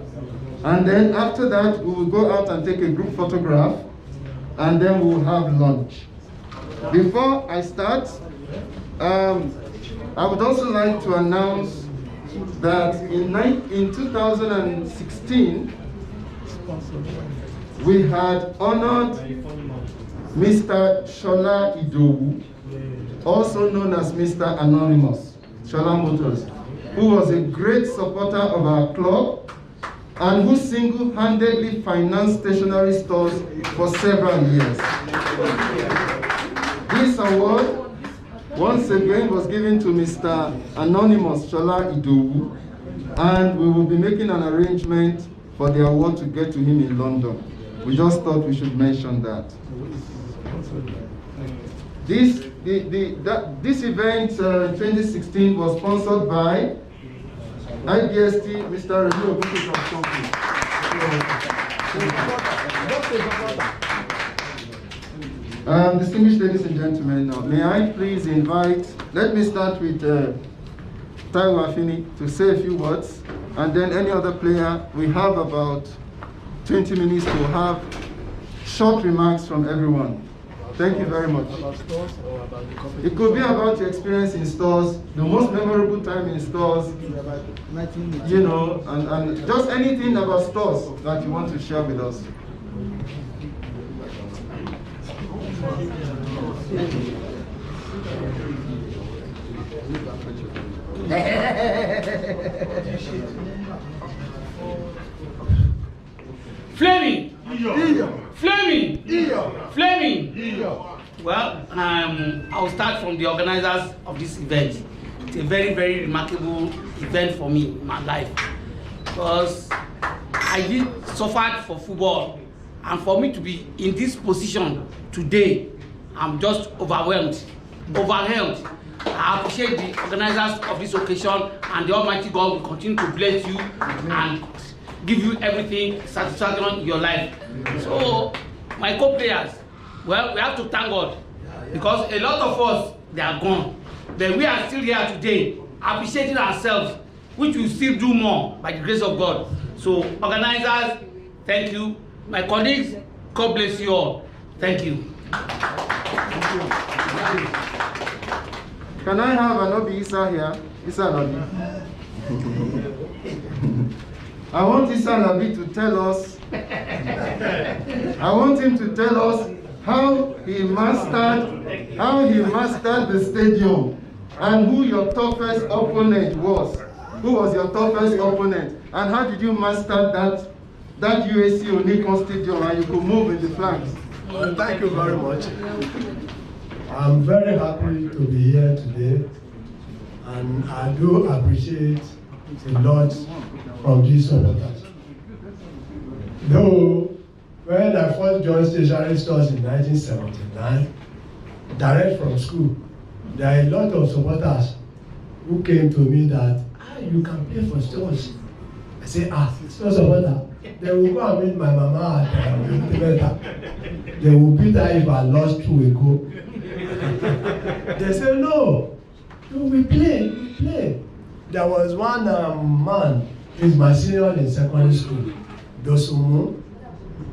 And then after that, we will go out and take a group photograph, and then we will have lunch. Before I start, I would also like to announce that in 2016, we had honored Mr. Shola Idowu, also known as Mr. Anonymous, Shola Motors, who was a great supporter of our club and who single-handedly financed Stationary Stars for several years. This award, once again, was given to Mr. Anonymous Shola Idowu, and we will be making an arrangement for the award to get to him in London. We just thought we should mention that. This event 2016 was sponsored by IBST, Mr. Review from distinguished ladies and gentlemen, now, may I please invite, let me start with Taiwo Afini to say a few words, and then any other player. We have about 20 minutes to have short remarks from everyone. Thank you very much. It could be about your experience in stores, the most memorable time in stores, you know, and just anything about stores that you want to share with us. Fleming! Fleming! Fleming! Well, I'll start from the organizers of this event. It's a very, very remarkable event for me in my life, because I did suffer for football, and for me to be in this position today, I'm just overwhelmed. I appreciate the organizers of this occasion, and the Almighty God will continue to bless you and give you everything satisfaction in your life. So, my co-players, well, we have to thank God, because a lot of us, they are gone. But we are still here today, appreciating ourselves, which we still do more by the grace of God. So, organizers, thank you. My colleagues, God bless you all. Thank you. Can I have Anobi Issa here? Issa Anobi. I want Issa Anobi to tell us, I want him to tell us how he mastered the stadium, and who your toughest opponent was. Who was your toughest opponent? And how did you master that UAC Onikon Stadium, and you could move in the flanks? Well, thank you very much. I'm very happy to be here today, and I do appreciate a lot from these supporters. Though, when I first joined stationery stores in 1979, direct from school, there are a lot of supporters who came to me that, you can play for stores. I say, store supporter. They will go and meet my mama at Intimata. They will beat her if I lost 2 ago. They say, no, we play. There was one man, he's my senior in secondary school, Dosumu.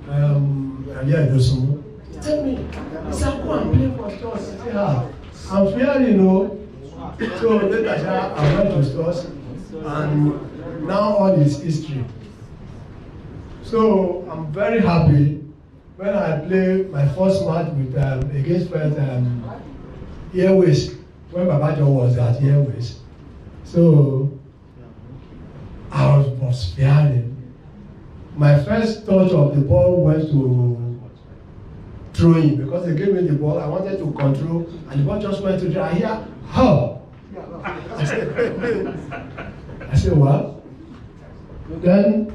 Dosumu. He tell me, he said, go and play for stores. I say, I'm fearing, you know. So later I went to stores, and now all is history. So I'm very happy when I played my first match with against Airways, when Babajo was at Airways. So I was fearing. My first touch of the ball went to throwing, because they gave me the ball. I wanted to control, and the ball just went to I hear, how? I said, what? Then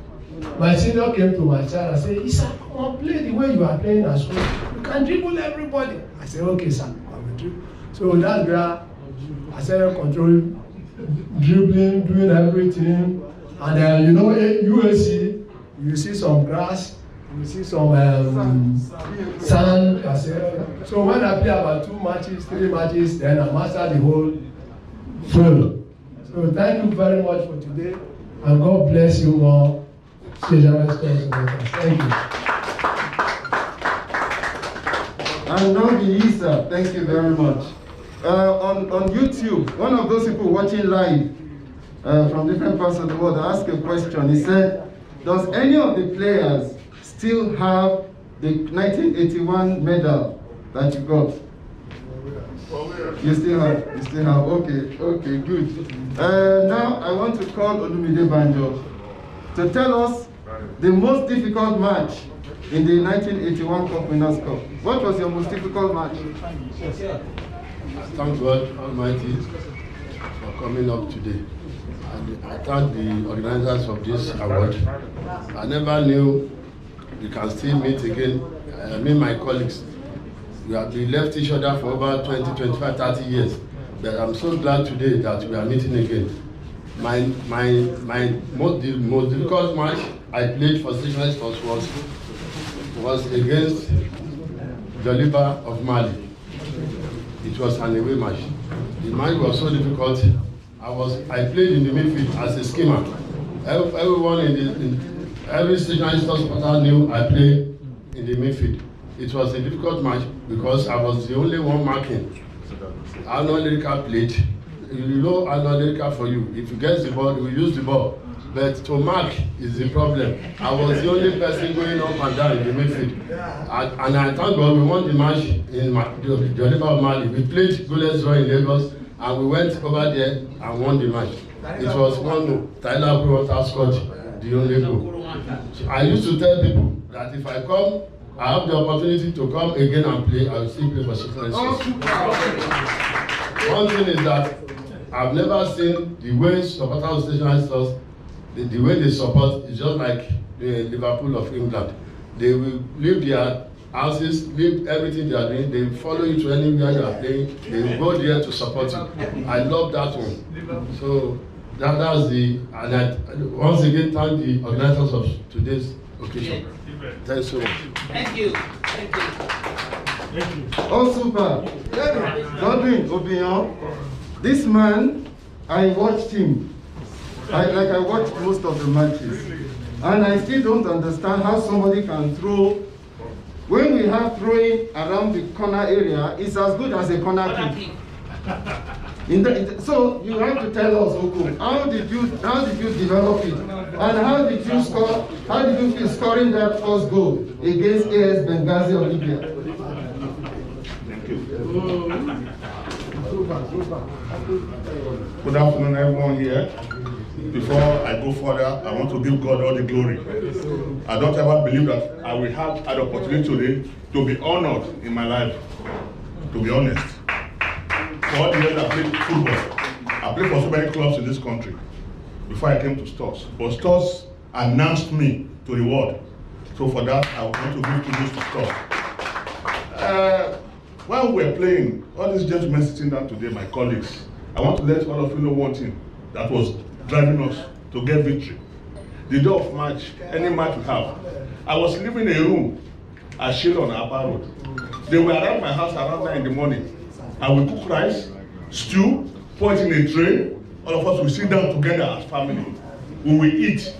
my senior came to my child and said, Issa, come on, play the way you are playing at school. You can dribble everybody. I said, okay, sir, I will dribble. So that's where I started controlling, dribbling, doing everything. And then, you know, USC, you see some grass, you see some sand. I said, so when I play about 2 matches, 3 matches, then I master the whole field. So thank you very much for today, and God bless you all. Thank you. And Nobi Issa, thank you very much. On YouTube, one of those people watching live from different parts of the world asked a question. He said, does any of the players still have the 1981 medal that you got? You still have, okay, good. Now I want to call Olumide Banjo to tell us the most difficult match in the 1981 Cup Winners' Cup. What was your most difficult match? Thank God Almighty for coming up today. I thank the organizers of this award. I never knew we can still meet again. Me and my colleagues, we have been left each other for over 20, 25, 30 years. But I'm so glad today that we are meeting again. My most difficult match I played for Stationary Stores was against Joliba of Mali. It was an away match. The match was so difficult. I played in the midfield as a skimmer. Everyone every Stationary Stores supporter knew I played in the midfield. It was a difficult match because I was the only one marking. Arnold Lyrica played. You know Arnold Lyrica for you. If you get the ball, you will use the ball. But to mark is the problem. I was the only person going up and down in the midfield. And I thank God we won the match in Joliba of Mali. We played goalless draw in Lagos and we went over there and won the match. It was 1-0. Tyler Brewster scored the only goal. So I used to tell people that if I come, I have the opportunity to come again and play, I will still play for Stationary Stores. One thing is that I've never seen the way supporters of Stationary Stores, the way they support is just like the Liverpool of England. They will leave their houses, leave everything they are doing, they will follow you to anywhere you are playing, they will go there to support you. I love that one. So that's the, and I once again thank the organizers of today's occasion. Thanks so much. Thank you. Thank you. Oh, super. Godwin Obion, this man, I watched him. I watched most of the matches. And I still don't understand how somebody can throw. When we have throwing around the corner area, it's as good as a corner kick. So you have to tell us, Oku, how did you develop it? And how did you score? How did you feel scoring that first goal against AS Benghazi of Libya? Thank you. Good afternoon, everyone here. Before I go further, I want to give God all the glory. I don't ever believe that I will have an opportunity today to be honored in my life, to be honest. For all the years I played football, I played for so many clubs in this country before I came to Stores. But Stores announced me to the world. So for that, I want to give kudos to Stores. While we were playing, all these gentlemen sitting down today, my colleagues, I want to let all of you know one thing that was driving us to get victory. The day of match, any match we have, I was living in a room at Shiloh on Upper Road. They were around my house around 9 in the morning. I will cook rice, stew, pour it in a tray. All of us will sit down together as family. We will eat.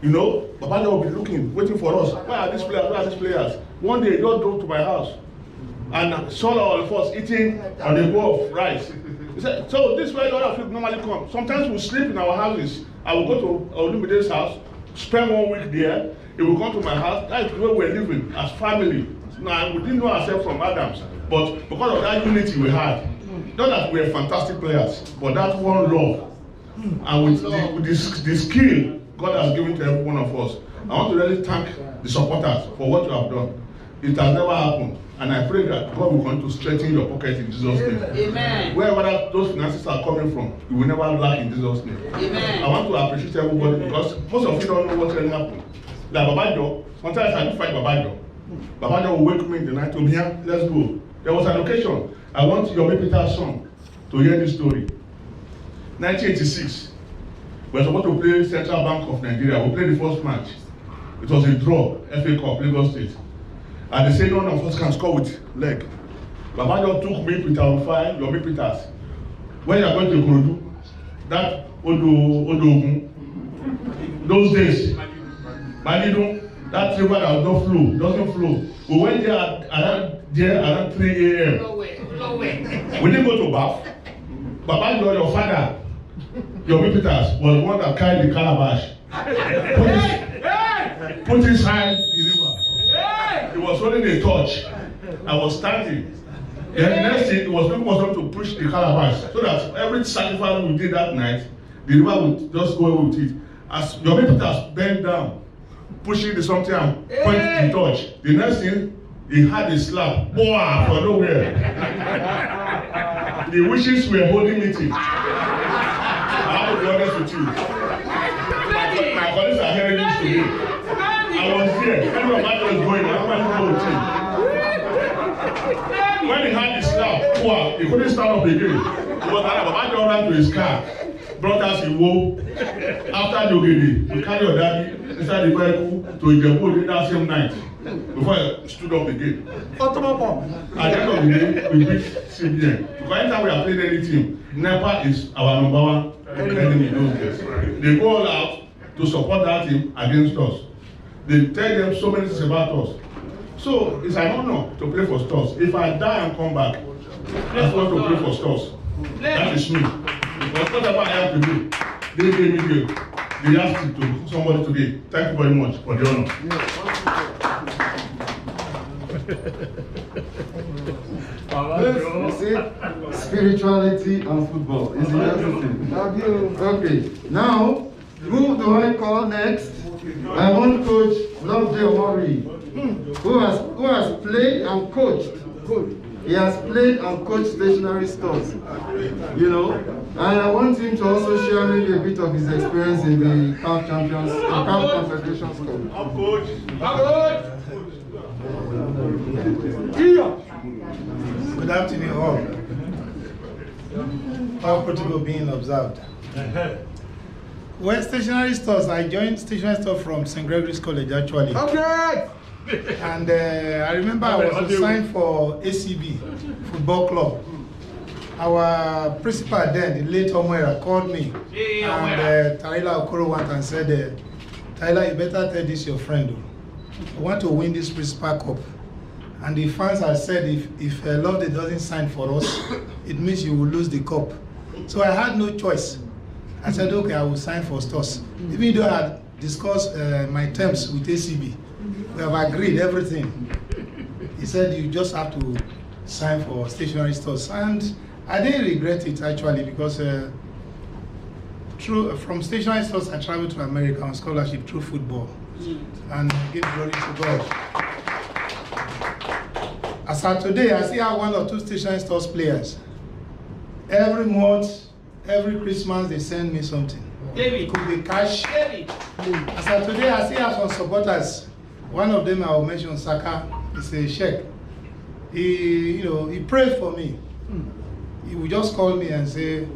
You know, Baba will be looking, waiting for us. Where are these players? Where are these players? One day, he just drove to my house and saw all of us eating on a bowl of rice. He said, so this is where a lot of people normally come. Sometimes we sleep in our houses. I will go to Olumide's house, spend 1 week there. He will come to my house. That's the way we're living as family. Now, we didn't know ourselves from Adams, but because of that unity we had, not that we are fantastic players, but that one love, and with the skill God has given to every one of us. I want to really thank the supporters for what you have done. It has never happened, and I pray that God will continue to strengthen your pocket in Jesus' name. Amen. Wherever those finances are coming from, you will never lack in Jesus' name. Amen. I want to appreciate everybody because most of you don't know what really happened. Like Babajo, sometimes I do fight Babajo. Babajo will wake me in the night to be here, let's go. There was an occasion, I want Yomi Peter's son to hear this story. 1986, we were supposed to play Central Bank of Nigeria. We played the first match. It was a draw, FA Cup, Lagos State. And they said none of us can score with leg. Babajo took me, Peter Ofai, Yomi Peters. When you are going to Ikorodu, that Odogun, those days, Malidu, that river that doesn't flow. We went there around 3 a.m. We didn't go to bath. Babajo, your father, Yomi Peters, was the one that carried the calabash. Put his hand in the river. He was holding a torch. I was standing. Then the next thing, it was people was to push the calabash so that every sacrifice we did that night, the river would just go away with it. As Yomi Peters bent down, pushing the something and pointing the torch. The next thing, he had a slap. Boah, for nowhere. The wishes were holding meeting. I have to be honest with with you. My colleagues are hearing this today. I was there. Everyone was going. Everybody go with him. When he had his slap, he couldn't stand up again. He was like, Baba John ran to his car, brought us in woe. After Jogede, we carry your daddy inside the vehicle to Ijebu that same night. Before I stood up again. At the end of the day, we beat CBN. Because anytime we are playing any team, NEPA is our number one enemy in those days. They go all out to support that team against us. They tell them so many things about us. So it's an honor to play for Stars. If I die and come back, I want to play for Stars. That is me. Because whatever I have to do, they gave me the yardstick to somebody today. Thank you very much for the honor. You see, spirituality and football is in everything. Okay, now who do I call next? I want Coach Loveday Omori, who has played and coached. He has played and coached stationary stores, you know, and I want him to also share maybe a bit of his experience in the CAF Confederations Cup. Good afternoon, all. All protocol being observed. Well, stationary stores, I joined stationary store from St. Gregory's College actually. Okay. And I remember I was assigned for ACB Football Club. Our principal then, the late Omwera, called me and Tyler Okoro went and said, Tyler, you better tell this your friend. I want to win this principal cup. And the fans have said if Loveday doesn't sign for us, it means you will lose the cup. So I had no choice. I said, okay, I will sign for Stars. Even though I had discussed my terms with ACB, we have agreed everything. He said, you just have to sign for stationary stores. And I didn't regret it actually, because from stationary stores, I traveled to America on scholarship through football. And give glory to God. As of today, I still have 1 or 2 stationary stores players. Every month, every Christmas, they send me something. It could be cash. As of today, I still have some supporters. One of them I will mention, Saka, is a sheikh. He prayed for me. He would just call me and say,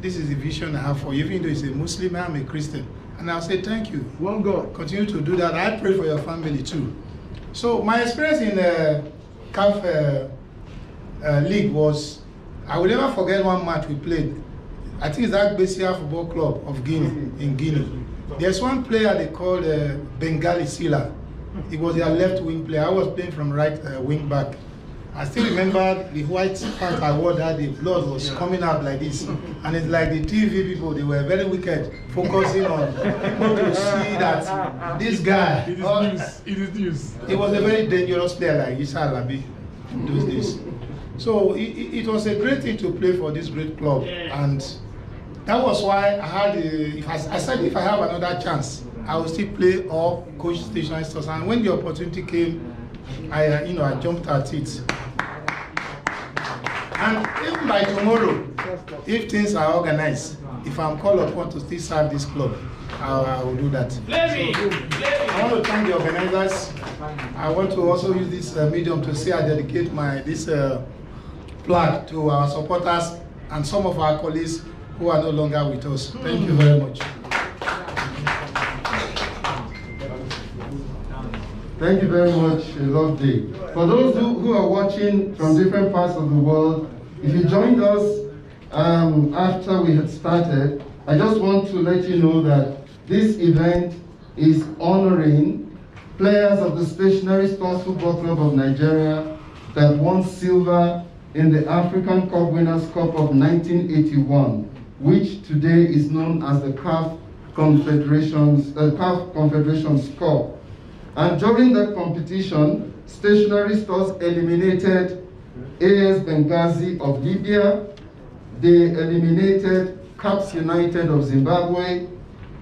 this is the vision I have for you. Even though he's a Muslim, I'm a Christian. And I'll say, thank you. One God. Continue to do that. I pray for your family too. So my experience in the CAF league was, I will never forget one match we played. I think it's that Bessia Football Club of Guinea, in Guinea. There's one player they called Bengali Sila. He was their left wing player. I was playing from right wing back. I still remember the white part I wore that the blood was coming out like this. And it's like the TV people, they were very wicked, focusing on people to see that this guy, it is news. He was a very dangerous player like Issa Alabi in those days. So it was a great thing to play for this great club. And that was why I had, I said if I have another chance, I will still play or coach stationary stores. And when the opportunity came, I jumped at it. And even by tomorrow, if things are organized, if I'm called upon to still serve this club, I will do that. So, I want to thank the organizers. I want to also use this medium to say I dedicate this flag to our supporters and some of our colleagues who are no longer with us. Thank you very much. Thank you very much, Loveday. For those who are watching from different parts of the world, if you joined us after we had started, I just want to let you know that this event is honoring players of the Stationary Stores Football Club of Nigeria that won silver in the African Cup Winners' Cup of 1981, which today is known as the CAF Confederations Cup. And during that competition, Stationary Stores eliminated AS Benghazi of Libya, they eliminated Caps United of Zimbabwe,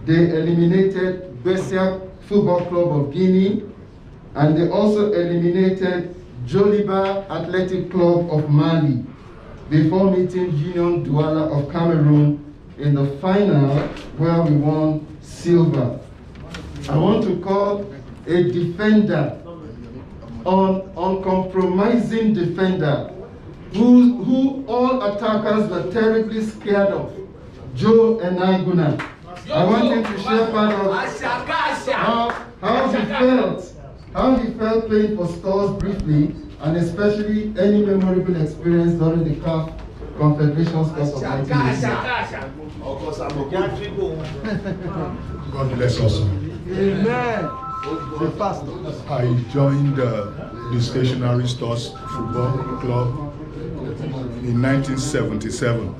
they eliminated Bessia Football Club of Guinea, and they also eliminated Joliba Athletic Club of Mali before meeting Union Douala of Cameroon in the final where we won silver. I want to call a defender, an uncompromising defender, who all attackers were terribly scared of, Joe Enaguna. I want him to share part of how he felt playing for Stars briefly, and especially any memorable experience during the CAF Confederation Cup of 1980. God bless us. Amen. I joined the Stationary Stars Football Club in 1977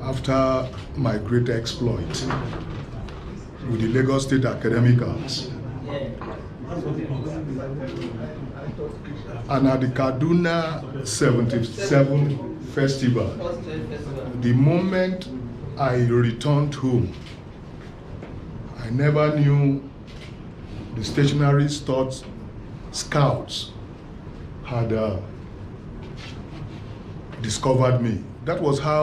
after my great exploit with the Lagos State Academicals. And at the Kaduna 77 Festival, the moment I returned home, I never knew the Stationary Stars scouts had discovered me. That was how